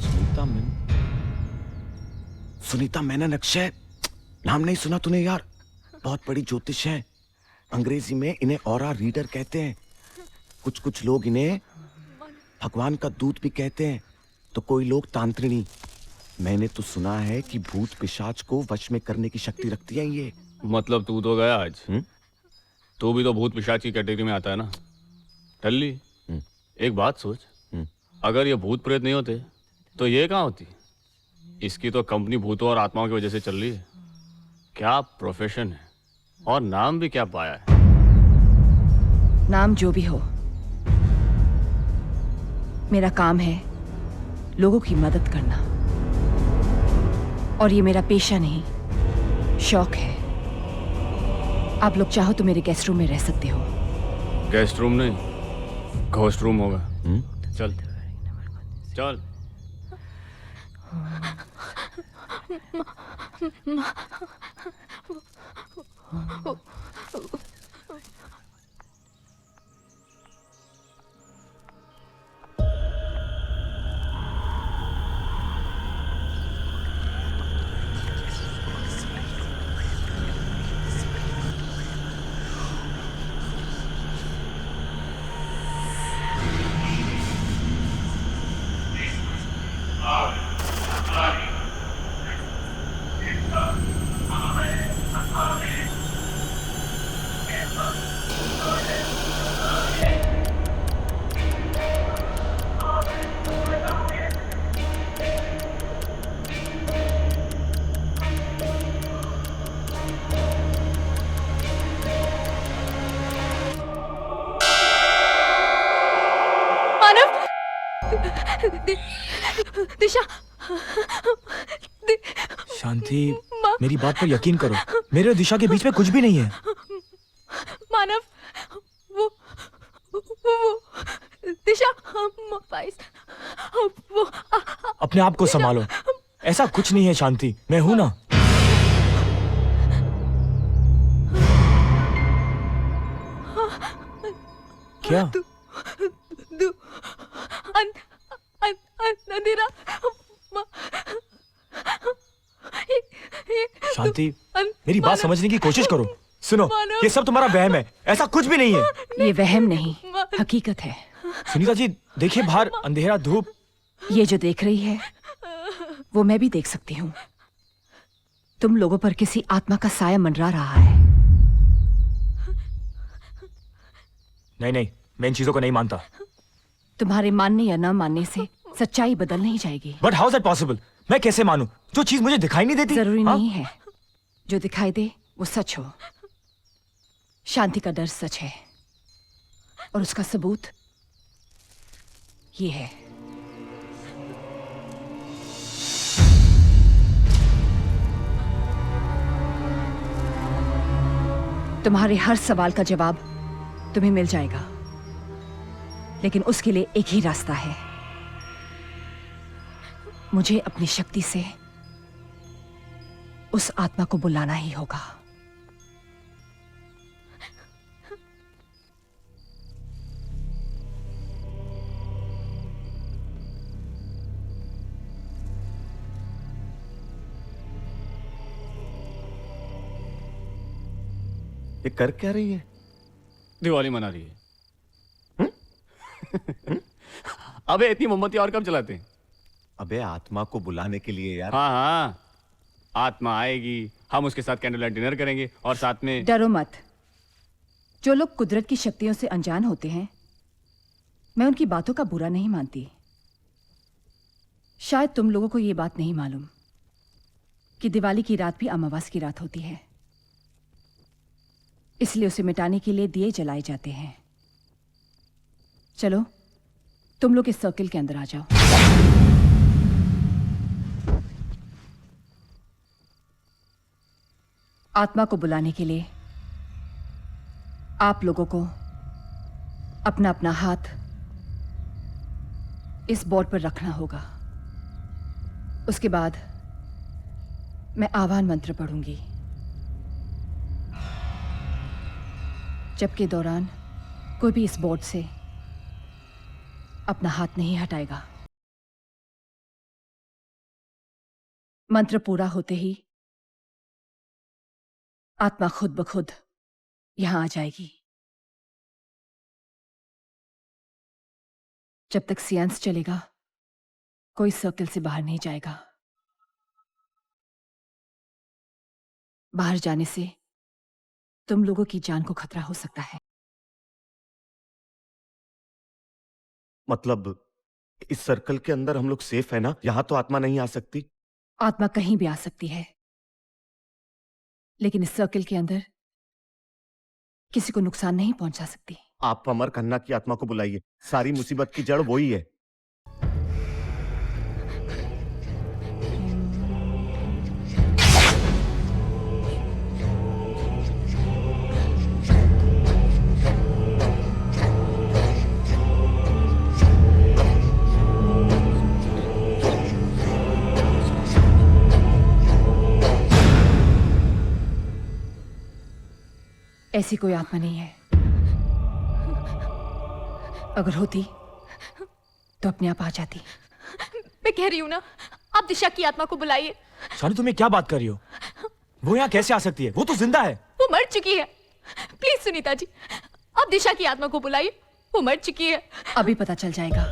सुनीता मेनन? सुनीता मेनन? अक्षय, नाम नहीं सुना तूने यार? बहुत बड़ी ज्योतिष है। अंग्रेजी में इन्हें ऑरा रीडर कहते हैं। कुछ लोग इन्हें भगवान का दूत भी कहते हैं, तो कोई लोग तांत्रिणी। मैंने तो सुना है कि भूत पिशाच को वश में करने की शक्ति रखती है ये। मतलब तू तो गया आज। तू भी तो भूत पिशाच की कैटेगरी में आता है ना। टल्ली, एक बात सोच, अगर ये भूत प्रेत नहीं होते तो ये कहाँ होती? इसकी तो कंपनी भूतों और आत्माओं की वजह से चल रही है। क्या प्रोफेशन है और नाम भी क्या पाया है। नाम जो भी हो, मेरा काम है लोगों की मदद करना, और ये मेरा पेशा नहीं, शौक है। आप लोग चाहो तो मेरे गेस्ट रूम में रह सकते हो। गेस्ट रूम नहीं, घोस्ट रूम होगा। चल चल। दिशा शांति, मेरी बात पर यकीन करो, मेरे और दिशा के बीच में कुछ भी नहीं है। मानव, वो दिशा, वो अपने आप को संभालो, ऐसा कुछ नहीं है शांति, मैं हूं ना। क्या? अंधेरा। शांति, मेरी बात समझने की कोशिश करो। सुनो, ये सब तुम्हारा वहम है, ऐसा कुछ भी नहीं है। ये वहम नहीं, हकीकत है। सुनीता जी, देखिए बाहर अंधेरा, धूप। ये जो देख रही है वो मैं भी देख सकती हूँ। तुम लोगों पर किसी आत्मा का साया मंडरा रहा है। नहीं नहीं, मैं इन चीजों को नहीं मानता। तुम्हारे मानने या न मानने से सच्चाई बदल नहीं जाएगी। But how is that possible? मैं कैसे मानूं जो चीज मुझे दिखाई नहीं देती? जरूरी नहीं है जो दिखाई दे वो सच हो। शांति का डर सच है और उसका सबूत ये है। तुम्हारे हर सवाल का जवाब तुम्हें मिल जाएगा, लेकिन उसके लिए एक ही रास्ता है। मुझे अपनी शक्ति से उस आत्मा को बुलाना ही होगा। ये कर क्या रही है? दिवाली मना रही है। अबे इतनी मोमबत्ती और कब जलाते हैं? अबे आत्मा को बुलाने के लिए यार। हाँ हाँ, आत्मा आएगी, हम उसके साथ कैंडल लाइट डिनर करेंगे और साथ में। डरो मत। जो लोग कुदरत की शक्तियों से अनजान होते हैं, मैं उनकी बातों का बुरा नहीं मानती। शायद तुम लोगों को यह बात नहीं मालूम कि दिवाली की रात भी अमावस की रात होती है, इसलिए उसे मिटाने के लिए दिए जलाए जाते हैं। चलो तुम लोग इस सर्किल के अंदर आ जाओ। आत्मा को बुलाने के लिए आप लोगों को अपना अपना हाथ इस बोर्ड पर रखना होगा। उसके बाद मैं आह्वान मंत्र पढ़ूंगी, जबकि दौरान कोई भी इस बोर्ड से अपना हाथ नहीं हटाएगा। मंत्र पूरा होते ही आत्मा खुद ब खुद यहां आ जाएगी। जब तक सियांस चलेगा कोई सर्कल से बाहर नहीं जाएगा। बाहर जाने से तुम लोगों की जान को खतरा हो सकता है। मतलब इस सर्कल के अंदर हम लोग सेफ है ना? यहां तो आत्मा नहीं आ सकती? आत्मा कहीं भी आ सकती है, लेकिन इस सर्कल के अंदर किसी को नुकसान नहीं पहुंचा सकती। आप अमर खन्ना की आत्मा को बुलाइए, सारी मुसीबत की जड़ वही है। ऐसी कोई आत्मा नहीं है। अगर होती तो अपने आप आ जाती। मैं कह रही हूं ना, आप दिशा की आत्मा को बुलाइए। शानू, तुम्हें क्या बात कर रही हो? वो यहाँ कैसे आ सकती है? वो तो जिंदा है। वो मर चुकी है। प्लीज सुनीता जी, आप दिशा की आत्मा को बुलाइए, वो मर चुकी है। अभी पता चल जाएगा।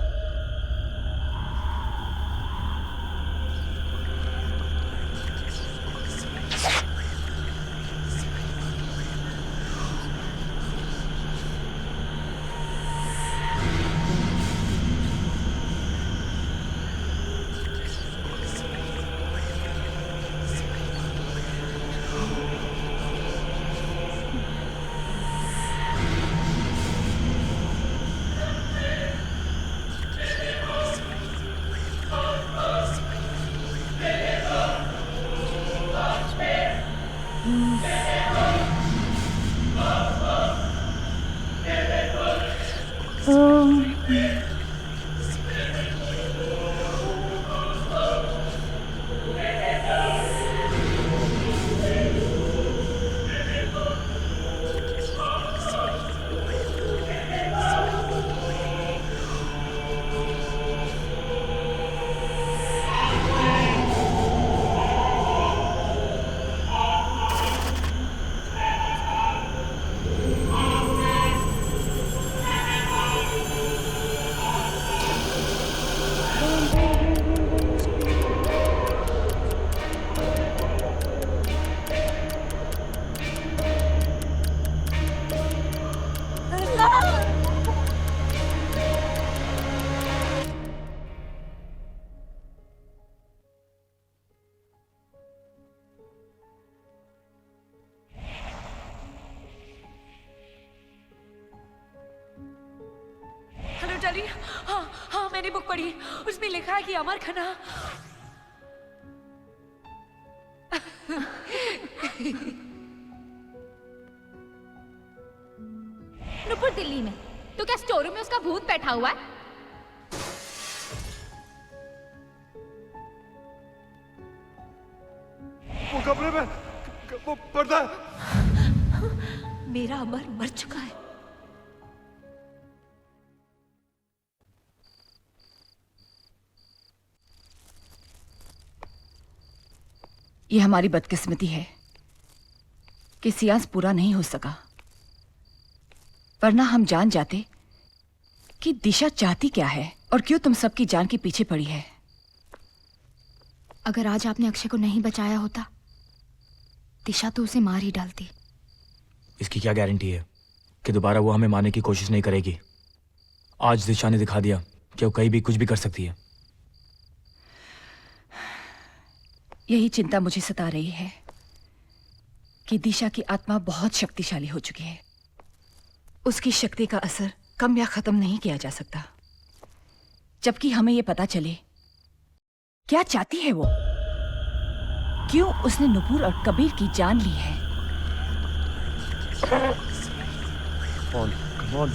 हेलो डार्लिंग, हाँ हाँ मैंने बुक पढ़ी, उसमें लिखा है कि अमर खन्ना नुपुर दिल्ली में, तो क्या स्टोर में उसका भूत बैठा हुआ है? वो कमरे में वो पर्दा। मेरा अमर मर चुका है। ये हमारी बदकिस्मती है कि सियांस पूरा नहीं हो सका, वरना हम जान जाते कि दिशा चाहती क्या है और क्यों तुम सबकी जान के पीछे पड़ी है। अगर आज आपने अक्षय को नहीं बचाया होता, दिशा तो उसे मार ही डालती। इसकी क्या गारंटी है कि दोबारा वो हमें मारने की कोशिश नहीं करेगी? आज दिशा ने दिखा दिया कि वो कहीं भी कुछ भी कर सकती है। यही चिंता मुझे सता रही है कि दिशा की आत्मा बहुत शक्तिशाली हो चुकी है। उसकी शक्ति का असर कम या खत्म नहीं किया जा सकता। जबकि हमें यह पता चले क्या चाहती है वो, क्यों उसने नुपुर और कबीर की जान ली है। Come on.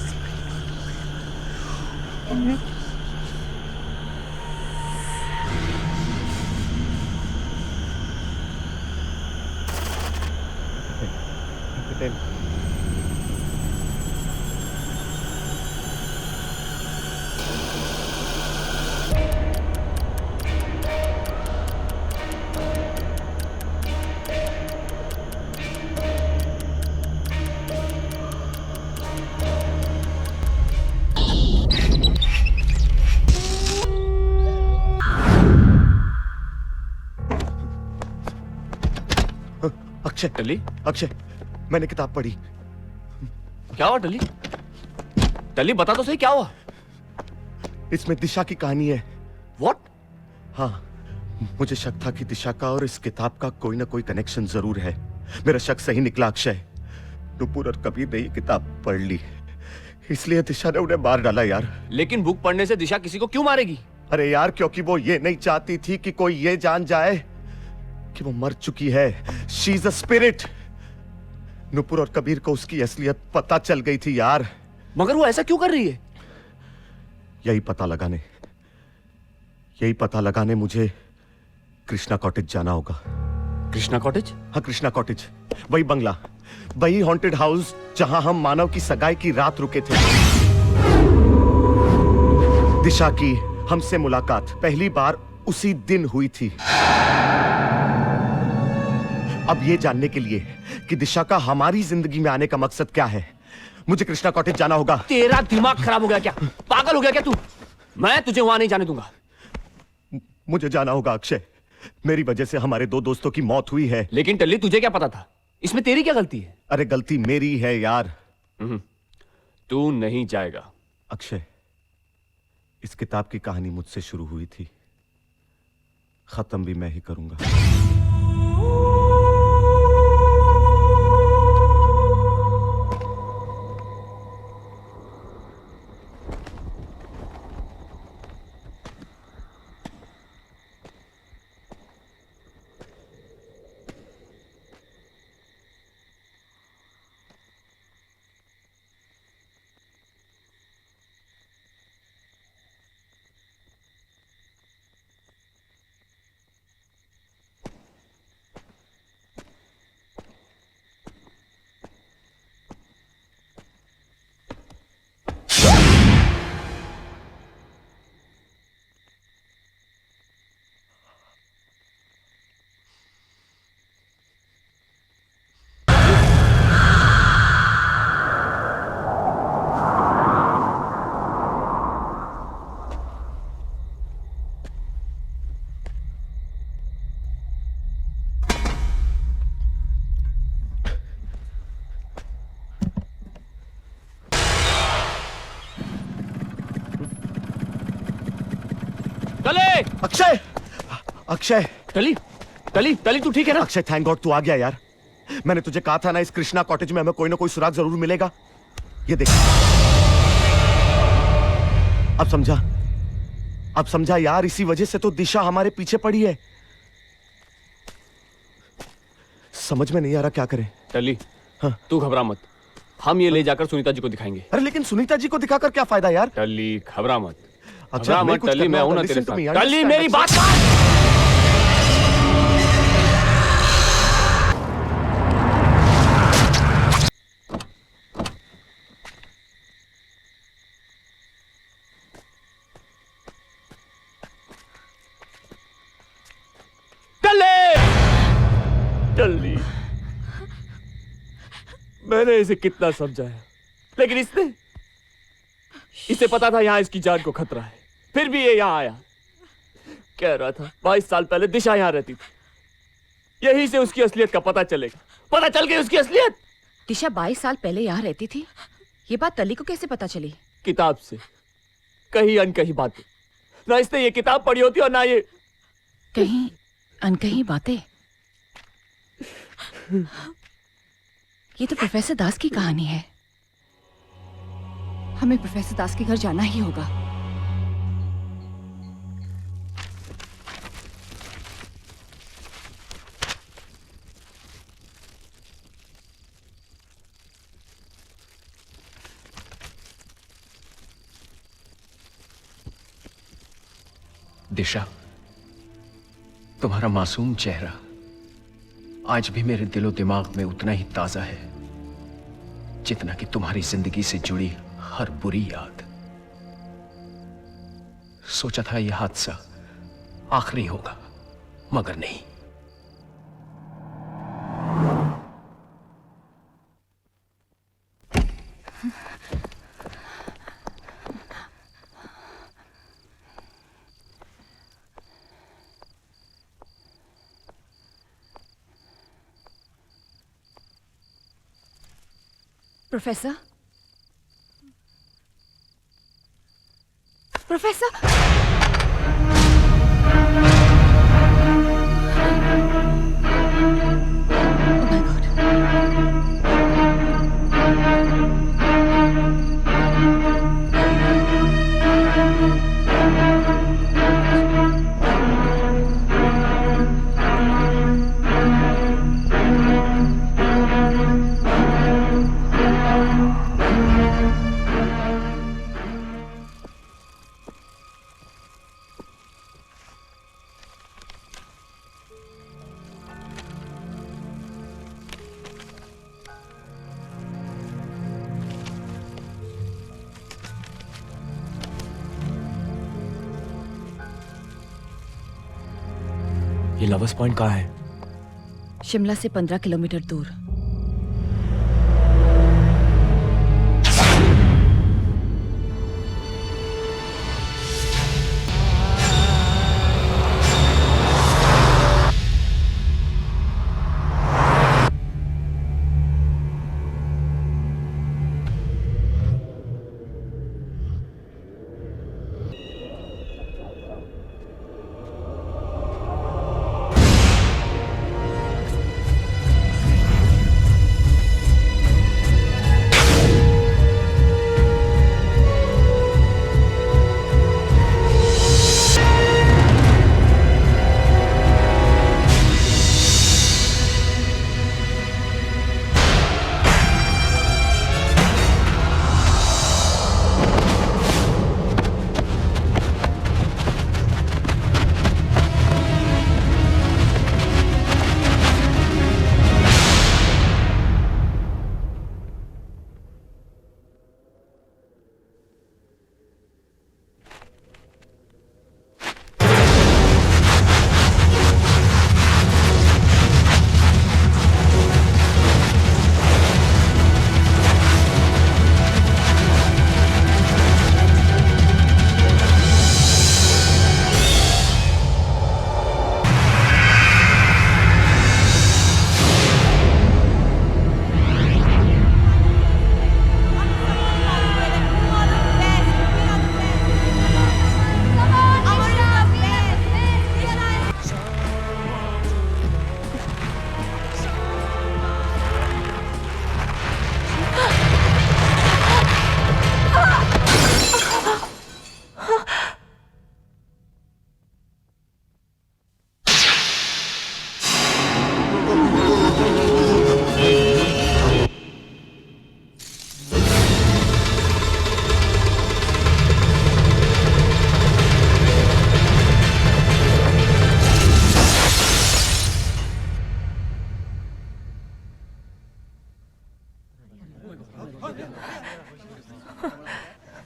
अक्षय, टल्ली, अक्षय, मैंने किताब पढ़ी। क्या हुआ टल्ली? टल्ली बता तो सही क्या हुआ? इसमें दिशा की कहानी है। What? हाँ, मुझे शक था कि दिशा का और इस किताब का कोई ना कोई कनेक्शन जरूर है। मेरा शक सही निकला अक्षय। नुपुर और कबीर ने ये किताब पढ़ ली, इसलिए दिशा ने उन्हें मार डाला यार। लेकिन बुक पढ़ने से दिशा किसी को क्यों मारेगी? अरे यार, क्योंकि वो ये नहीं चाहती थी कि कोई ये जान जाए कि वो मर चुकी है। She is a spirit. Nupur और कबीर को उसकी असलियत पता चल गई थी यार। मगर वो ऐसा क्यों कर रही है? यही पता लगाने मुझे कृष्णा कॉटेज जाना होगा। कृष्णा कॉटेज? हाँ, कृष्णा कॉटेज, वही बंगला, वही हॉन्टेड हाउस जहां हम मानव की सगाई की रात रुके थे। दिशा की हमसे मुलाकात पहली बार उसी दिन हुई थी। अब ये जानने के लिए कि दिशा का हमारी जिंदगी में आने का मकसद क्या है, मुझे कृष्णा कॉटेज जाना होगा। तेरा दिमाग खराब हो गया क्या? पागल हो गया क्या तू? मैं तुझे वहां नहीं जाने दूंगा। मुझे जाना होगा अक्षय, मेरी वजह से हमारे दो दोस्तों की मौत हुई है। लेकिन टल्ली, तुझे क्या पता था? इसमें तेरी क्या गलती है? अरे गलती मेरी है यार। तू नहीं जाएगा। अक्षय, इस किताब की कहानी मुझसे शुरू हुई थी, खत्म भी मैं ही करूंगा। टली अक्षय, अक्षय, टली टली टली तू ठीक है ना? अक्षय थैंक गॉड तू आ गया यार। मैंने तुझे कहा था ना इस कृष्णा कॉटेज में हमें कोई ना कोई सुराग जरूर मिलेगा। ये देख, अब समझा यार, इसी वजह से तो दिशा हमारे पीछे पड़ी है। समझ में नहीं आ रहा क्या करें। टली हाँ? तू घबरा मत, हम ये ले जाकर सुनीता जी को दिखाएंगे। अरे लेकिन सुनीता जी को दिखाकर क्या फायदा यार? टली घबरा मत, अच्छा, घबरा हमें मत कुछ टली, करना मैं हूं होगा। ना तेरे Listen to me, साथ। टली understand, मेरी बात Akshay। मान। टली मैंने इसे कितना समझाया, लेकिन इसे पता था यहाँ इसकी जान को खतरा है, फिर भी ये यहाँ आया। कह रहा था 22 साल पहले दिशा यहाँ रहती थी, यहीं से उसकी असलियत का पता चलेगा। पता चल गई उसकी असलियत। दिशा 22 साल पहले यहाँ रहती थी, ये बात टली को कैसे पता चली? किताब से, कहीं अनकहीं बातें। ना इसने ये किताब पढ़ी होती और ना ये कहीं अनकहीं बातें। ये तो प्रोफेसर दास की कहानी है। हमें प्रोफेसर दास के घर जाना ही होगा। दिशा, तुम्हारा मासूम चेहरा आज भी मेरे दिलो दिमाग में उतना ही ताजा है जितना कि तुम्हारी जिंदगी से जुड़ी हर बुरी याद। सोचा था यह हादसा आखिरी होगा, मगर नहीं। Professor, professor, Oh my God. ये लवर्स पॉइंट कहाँ है? शिमला से 15 किलोमीटर दूर।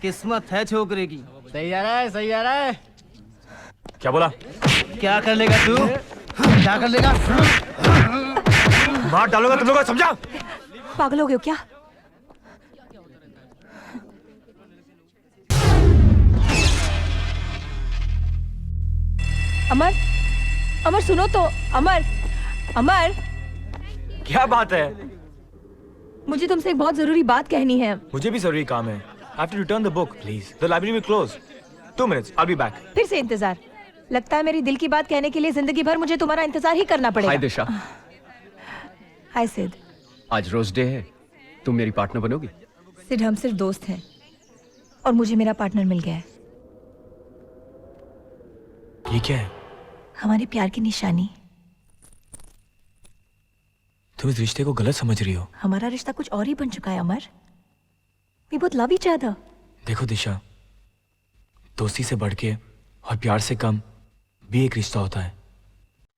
किस्मत है छोकरे की। सही आ रहा है, सही आ रहा है। क्या बोला? क्या कर लेगा तू? क्या कर लेगा? मार डालूंगा तुम लोगों को, समझा? पागल हो गए हो क्या? अमर, अमर सुनो तो। अमर, अमर, क्या बात है? मुझे तुमसे एक बहुत जरूरी बात कहनी है। मुझे भी जरूरी काम है। I have to return the book, please. The library will close. 2 minutes. I'll be back. फिर से इंतजार। लगता है मेरी दिल की बात कहने के लिए जिंदगी भर मुझे तुम्हारा इंतजार ही करना पड़ेगा। हाय दिशा। हाय सिड। आज रोज डे है, तुम मेरी पार्टनर बनोगी? सिड, हम सिर्फ दोस्त हैं और मुझे मेरा पार्टनर मिल गया है। ये क्या है? हमारे प्यार की निशानी। तुम इस रिश्ते को गलत समझ रही हो। हमारा रिश्ता कुछ और ही बन चुका है अमर। We both love each other. देखो दिशा, दोस्ती से बढ़ के और प्यार से कम भी एक रिश्ता होता है,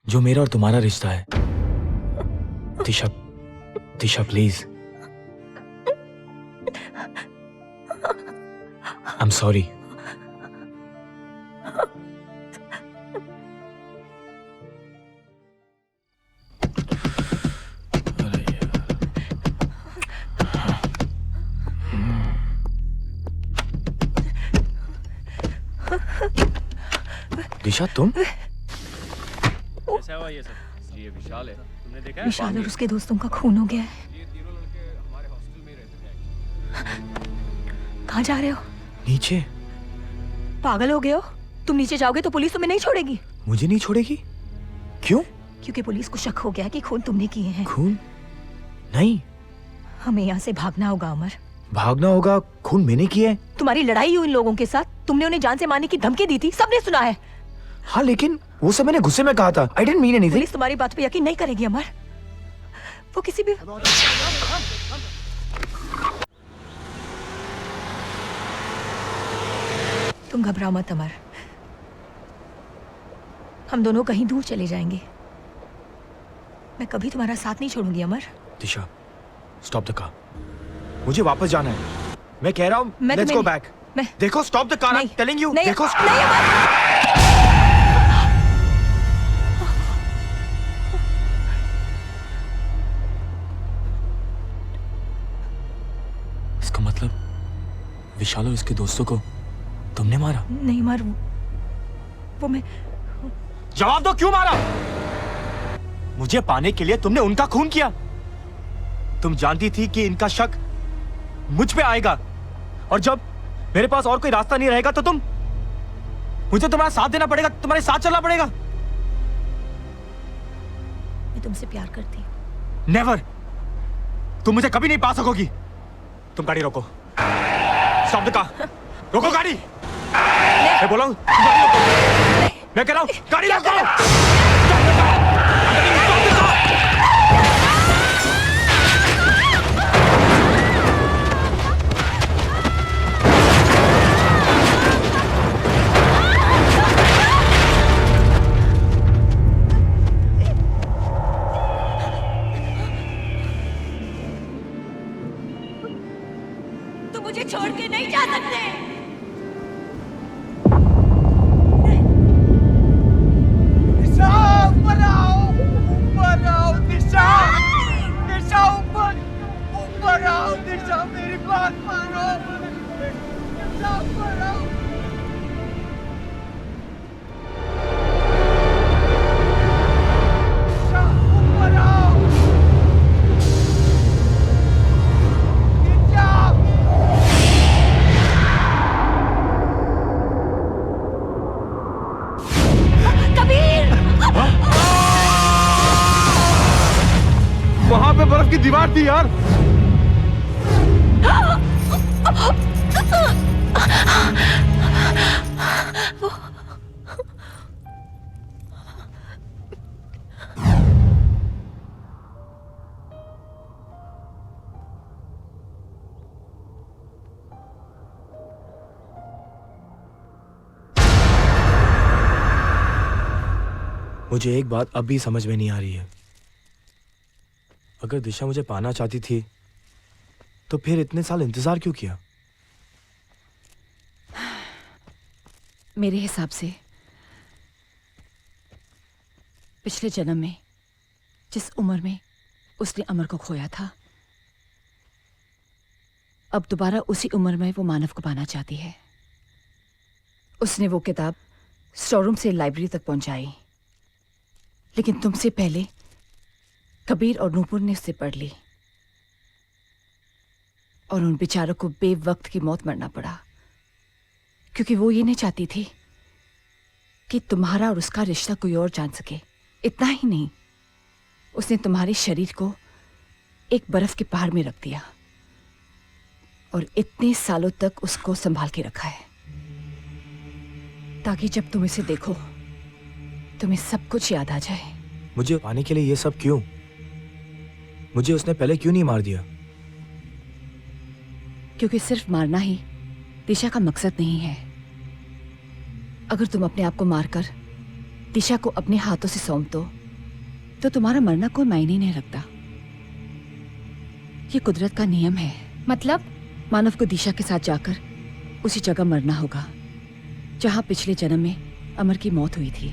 जो मेरा और तुम्हारा रिश्ता है। Disha, Disha please. I am sorry. Disha तुम? कैसा हुआ ये सब? ये विशाल है, तुमने देखा है? विशाल और उसके दोस्तों का खून हो गया है। ये तीनों लड़के हमारे हॉस्टल में रहते हैं। कहाँ जा रहे हो? नीचे। पागल हो गए हो? तुम नीचे जाओगे तो पुलिस तुम्हें नहीं छोड़ेगी। मुझे नहीं छोड़ेगी? क्यों? क्योंकि पुलिस को शक हो गया कि खून तुमने किए हैं। खून? नहीं। हमें यहाँ से भागना होगा अमर। भागना होगा? खून मैंने किया है? तुम्हारी लड़ाई हुई इन लोगों के साथ, तुमने उन्हें जान से मारने की धमकी दी थी, सबने सुना है। हाँ लेकिन वो सब मैंने गुस्से में कहा था। I didn't mean anything. Police तुम्हारी बात पे यकीन नहीं करेगी अमर। वो किसी भी तुम घबराओ मत अमर, हम दोनों कहीं दूर चले जाएंगे। मैं कभी तुम्हारा साथ नहीं छोड़ूंगी अमर। दिशा, स्टॉप द कार। मुझे वापस जाना है। मैं कह रहा हूँ लेट्स गो बैक। देखो stop the car, I am telling you. देखो नहीं अमर। इसका मतलब विशाल और इसके दोस्तों को तुमने मारा? नहीं मार, वो मैं। जवाब दो, क्यों मारा? मुझे पाने के लिए तुमने उनका खून किया। तुम जानती थी कि इनका शक मुझ पे आएगा, और जब मेरे पास और कोई रास्ता नहीं रहेगा तो मुझे तुम्हारा साथ देना पड़ेगा, तुम्हारे साथ चलना पड़ेगा। मैं तुमसे प्यार करती हूँ। नेवर। तुम मुझे कभी नहीं पा सकोगी। तुम गाड़ी रोको। Stop the car. रोको गाड़ी। मैं बोला हूं गाड़ी रोको। मैं कह रहा हूं गाड़ी रोको। Stop the car. Stop the car. तुम मुझे छोड़ के नहीं जा सकते। दिशा ऊपर आओ, ऊपर आओ दिशा, दिशा ऊपर, ऊपर आओ दिशा, मेरी बात मानो, दिशा ऊपर आओ। दिशा ऊपर आओ, दिशा। वहां पे बर्फ की दीवार थी यार। मुझे एक बात अब भी समझ में नहीं आ रही है। अगर दिशा मुझे पाना चाहती थी तो फिर इतने साल इंतजार क्यों किया? मेरे हिसाब से पिछले जन्म में जिस उम्र में उसने अमर को खोया था, अब दोबारा उसी उम्र में वो मानव को पाना चाहती है। उसने वो किताब स्टोर रूम से लाइब्रेरी तक पहुंचाई, लेकिन तुमसे पहले कबीर और नूपुर ने उससे पढ़ ली और उन बेचारों को बेवक्त की मौत मरना पड़ा, क्योंकि वो ये नहीं चाहती थी कि तुम्हारा और उसका रिश्ता कोई और जान सके। इतना ही नहीं, उसने तुम्हारे शरीर को एक बर्फ के पहाड़ में रख दिया और इतने सालों तक उसको संभाल के रखा है, ताकि जब तुम इसे देखो तुम्हें सब कुछ याद आ जाए। मुझे पाने के लिए ये सब क्यों? मुझे उसने पहले क्यों नहीं मार दिया? क्योंकि सिर्फ मारना ही दिशा का मकसद नहीं है। अगर तुम अपने आप को मारकर दिशा को अपने हाथों से सौंप दो तो तुम्हारा मरना कोई मायने नहीं रखता। ये कुदरत का नियम है। मतलब मानव को दिशा के साथ जाकर उसी जगह मरना होगा जहां पिछले जन्म में अमर की मौत हुई थी।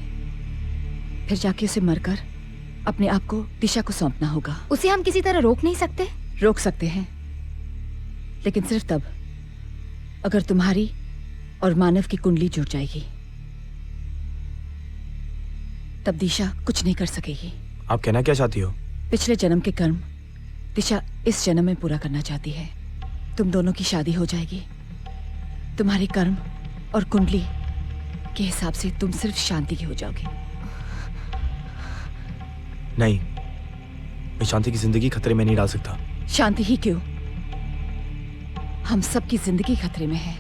फिर जाके उसे मरकर अपने आप को दिशा को सौंपना होगा। उसे हम किसी तरह रोक नहीं सकते? रोक सकते हैं, लेकिन सिर्फ तब अगर तुम्हारी और मानव की कुंडली जुड़ जाएगी, तब दिशा कुछ नहीं कर सकेगी। आप कहना क्या चाहती हो? पिछले जन्म के कर्म दिशा इस जन्म में पूरा करना चाहती है। तुम दोनों की शादी हो जाएगी। तुम्हारे कर्म और कुंडली के हिसाब से तुम सिर्फ शांति की हो जाओगे। नहीं, मैं शांति की जिंदगी खतरे में नहीं डाल सकता। शांति ही क्यों, हम सबकी जिंदगी खतरे में है।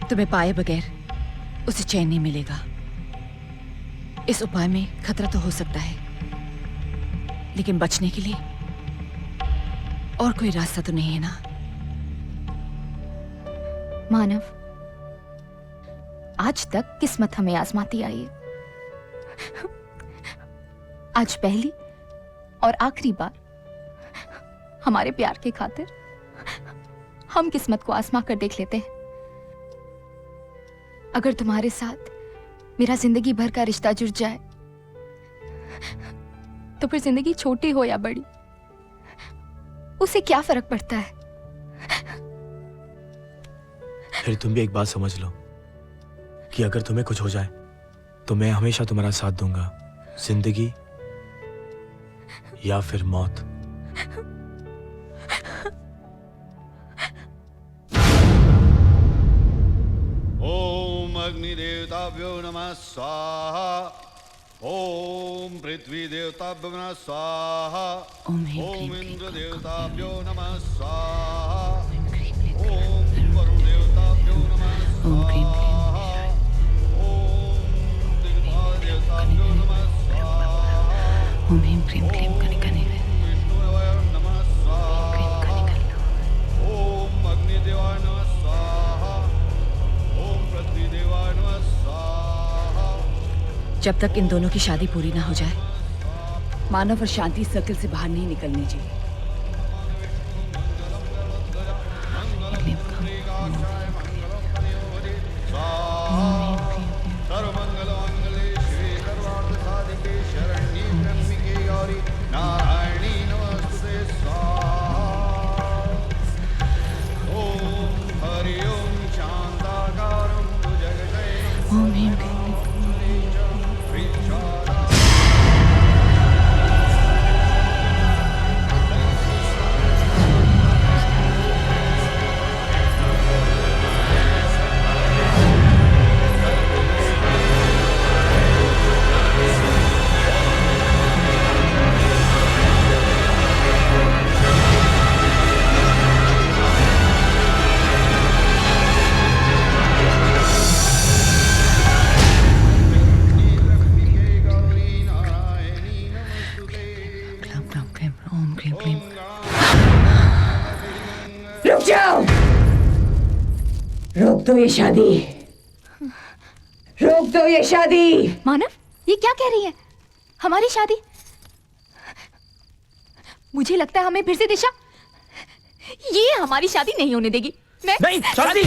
तुम्हें पाए बगैर उसे चैन नहीं मिलेगा। इस उपाय में खतरा तो हो सकता है, लेकिन बचने के लिए और कोई रास्ता तो नहीं है ना। मानव, आज तक किस्मत हमें आजमाती आई है। आज पहली और आखिरी बार हमारे प्यार के खातिर हम किस्मत को आजमा कर देख लेते हैं। अगर तुम्हारे साथ मेरा जिंदगी भर का रिश्ता जुड़ जाए तो फिर जिंदगी छोटी हो या बड़ी, उसे क्या फर्क पड़ता है? फिर तुम भी एक बात समझ लो कि अगर तुम्हें कुछ हो जाए तो मैं हमेशा तुम्हारा साथ दूंगा, जिंदगी या फिर मौत। ओम अग्निदेवताभ्यो नमः स्वाहा। ओम पृथ्वी देवताभ्यो नमः स्वाहा। ओम इंद्र देवताभ्यो नमः स्वाहा। ओम वरुण देवताभ्यो नमः स्वाहा। ओम दिग्भाग देवताभ्यो नमः स्वाहा। ओम ह्रीं क्लीं क्लीं कनिकने विष्णुदेवाय नमः स्वाहा। ओम अग्निदेवाय नमः स्वाहा। ओम पृथ्वी देवाय नमः स्वाहा। जब तक इन दोनों की शादी पूरी ना हो जाए, मानव और शांति सर्कल से बाहर नहीं निकलनी चाहिए। सर्वमंगलमंगले शिवे सर्वार्थसाधिके शरण्ये त्र्यंबिके गौरी नारायणी नमोस्तुते स्वाहा। ओम हरि ओम शांताकारं भुजगशयनं ओम ह्रीं क्लीं रुक जाओ, रोक दो ये शादी, रोक दो ये शादी। मानव, ये क्या कह रही है? हमारी शादी? मुझे लगता है हमें फिर से दिशा ये हमारी शादी नहीं होने देगी। मैं नहीं, शादी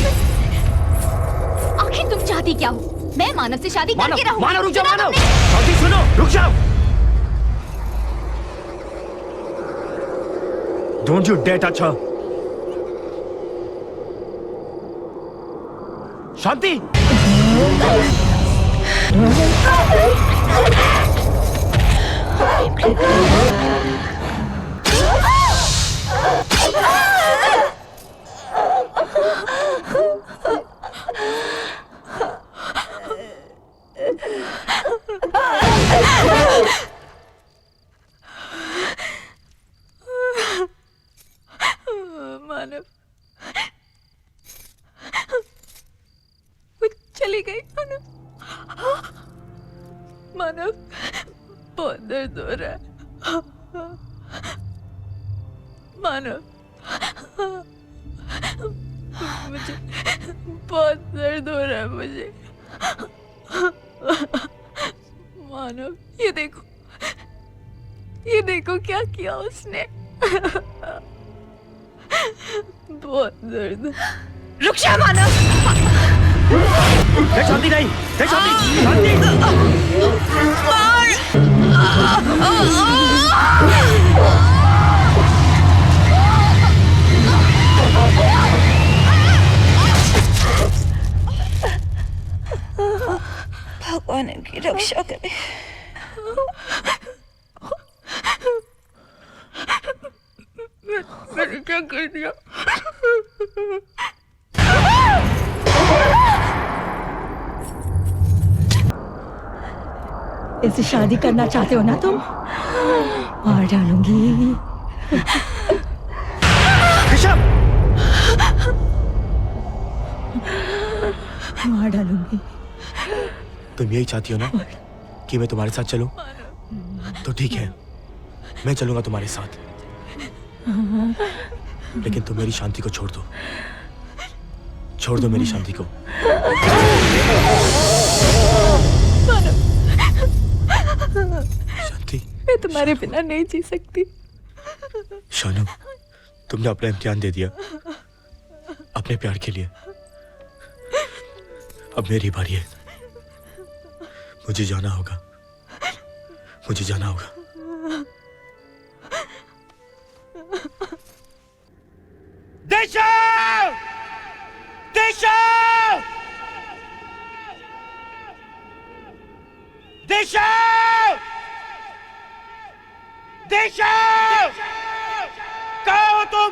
तुम चाहती क्या हो? मैं मानव से शादी करके रहूं। मानव रुक जाओ, सुना मानव। तुमने? शांति सुनो, रुक जाओ। Don't you dare touch her. शांति। मानव, वो चली गई। मानव, मानव, बहुत दर्द हो रहा है। मानव, मुझे बहुत दर्द हो रहा है मुझे। मानव, ये देखो क्या किया उसने। बहुत दर्द। रुक जा मानव। शांति नहीं, शांति, शांति। भगवान इनकी रक्षा करे। मैंने क्या कर दिया? इससे शादी करना चाहते हो ना तुम? मार डालूंगी। ऋषभ, मार डालूंगी। तुम यही चाहती हो ना कि मैं तुम्हारे साथ चलूं? तो ठीक है, मैं चलूंगा तुम्हारे साथ, लेकिन तुम मेरी शांति को छोड़ दो। छोड़ दो मेरी शांति को। शांति, मैं तुम्हारे बिना नहीं जी सकती। शानू, तुमने अपना इम्तिहान दे दिया अपने प्यार के लिए। अब मेरी बारी है। मुझे जाना होगा, मुझे जाना होगा। दिशा! दिशा! दिशा! दिशा! कहाँ हो तुम?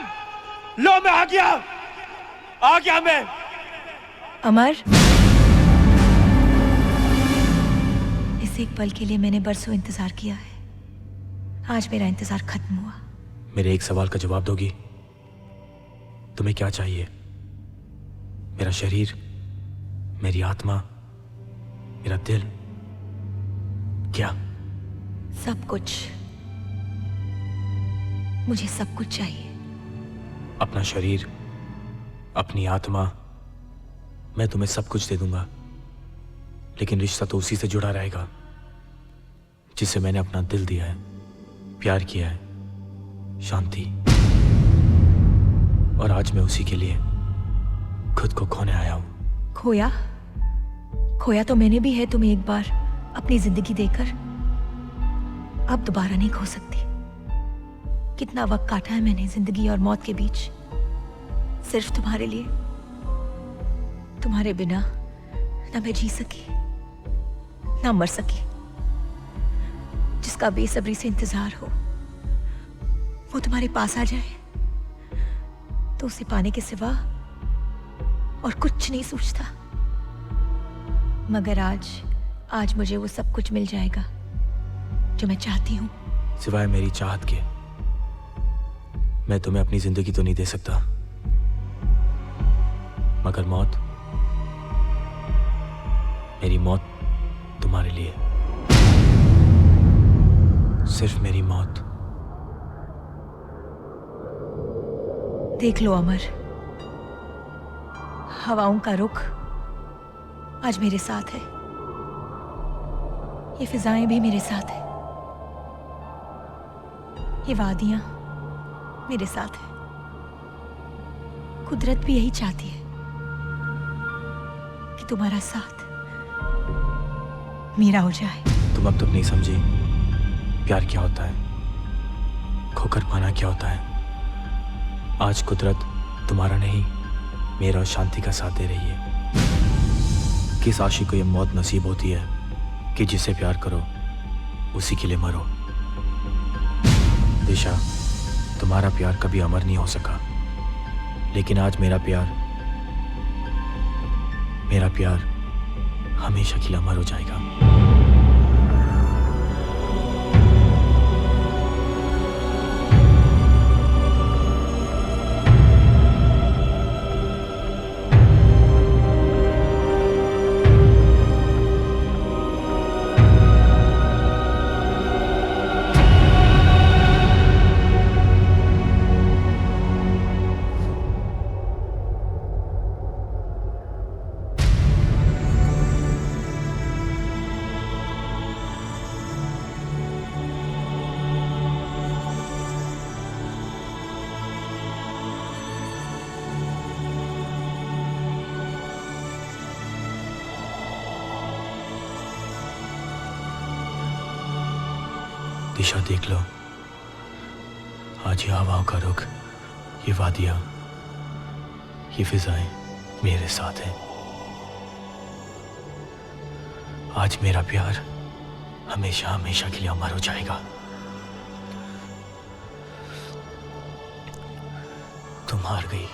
लो, मैं आ गया मैं। अमर, इस एक पल के लिए मैंने बरसों इंतजार किया है। आज मेरा इंतजार खत्म हुआ। मेरे एक सवाल का जवाब दोगी? तुम्हें क्या चाहिए? मेरा शरीर, मेरी आत्मा, मेरा दिल, क्या? सब कुछ। मुझे सब कुछ चाहिए। अपना शरीर, अपनी आत्मा, मैं तुम्हें सब कुछ दे दूंगा, लेकिन रिश्ता तो उसी से जुड़ा रहेगा जिसे मैंने अपना दिल दिया है, प्यार किया है, शांति। और आज मैं उसी के लिए खुद को खोने आया हूं। खोया तो मैंने भी है तुम्हें एक बार अपनी जिंदगी देकर। अब दोबारा नहीं खो सकती। कितना वक्त काटा है मैंने जिंदगी और मौत के बीच, सिर्फ तुम्हारे लिए। तुम्हारे बिना ना मैं जी सकी, ना मर सकी। जिसका बेसब्री से इंतजार हो वो तुम्हारे पास आ जाए तो उसे पाने के सिवा और कुछ नहीं सोचता। मगर आज मुझे वो सब कुछ मिल जाएगा जो मैं चाहती हूँ। सिवाय मेरी चाहत के मैं तुम्हें अपनी जिंदगी तो नहीं दे सकता, मगर मौत, मेरी मौत तुम्हारे लिए, सिर्फ मेरी मौत। देख लो अमर, हवाओं का रुख आज मेरे साथ है। ये फिजाएं भी मेरे साथ है। ये वादियां मेरे साथ है। कुदरत भी यही चाहती है कि तुम्हारा साथ मेरा हो जाए। तुम अब तक नहीं समझी प्यार क्या होता है, खोकर पाना क्या होता है। आज कुदरत तुम्हारा नहीं, मेरा और शांति का साथ दे रही है। किस आशिक को यह मौत नसीब होती है कि जिसे प्यार करो उसी के लिए मरो। दिशा, तुम्हारा प्यार कभी अमर नहीं हो सका, लेकिन आज मेरा प्यार हमेशा के लिए अमर हो जाएगा। दिशा, देख लो, आज ये हवाओं का रुख, ये वादियां, ये फिजाएं मेरे साथ हैं। आज मेरा प्यार हमेशा हमेशा के लिए अमर हो जाएगा। तुम हार गई।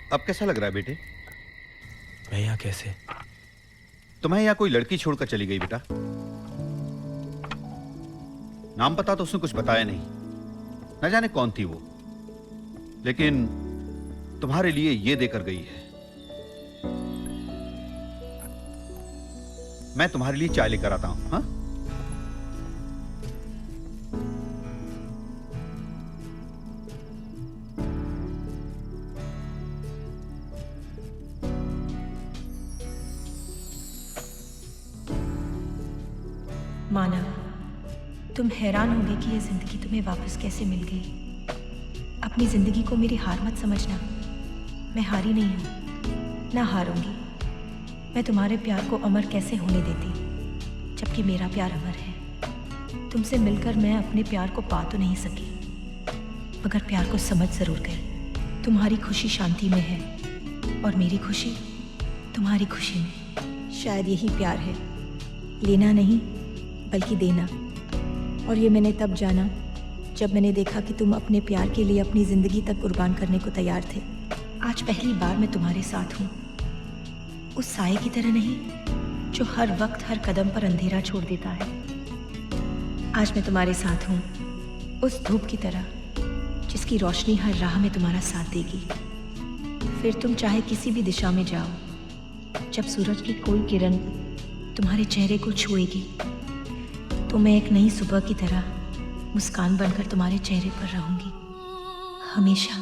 अब कैसा लग रहा है बेटे? मैं यहाँ कैसे? तुम्हें यहाँ कोई लड़की छोड़कर चली गई बेटा। नाम पता तो उसने कुछ बताया नहीं, न जाने कौन थी वो, लेकिन तुम्हारे लिए ये देकर गई है। मैं तुम्हारे लिए चाय लेकर आता हूं। हाँ, माना, तुम हैरान होगे कि यह जिंदगी तुम्हें वापस कैसे मिल गई। अपनी जिंदगी को मेरी हार मत समझना। मैं हारी नहीं हूं, ना हारूंगी। मैं तुम्हारे प्यार को अमर कैसे होने देती, जबकि मेरा प्यार अमर है। तुमसे मिलकर मैं अपने प्यार को पा तो नहीं सकी, मगर प्यार को समझ जरूर गई। तुम्हारी खुशी शांति में है और मेरी खुशी तुम्हारी खुशी में। शायद यही प्यार है, लेना नहीं बल्कि देना। और ये मैंने तब जाना जब मैंने देखा कि तुम अपने प्यार के लिए अपनी जिंदगी तक कुर्बान करने को तैयार थे। आज पहली बार मैं तुम्हारे साथ हूँ, उस साए की तरह नहीं जो हर वक्त हर कदम पर अंधेरा छोड़ देता है। आज मैं तुम्हारे साथ हूँ, उस धूप की तरह जिसकी रोशनी हर राह में तुम्हारा साथ देगी। फिर तुम चाहे किसी भी दिशा में जाओ, जब सूरज की कोई किरण तुम्हारे चेहरे को छुएगी तो मैं एक नई सुबह की तरह मुस्कान बनकर तुम्हारे चेहरे पर रहूंगी हमेशा।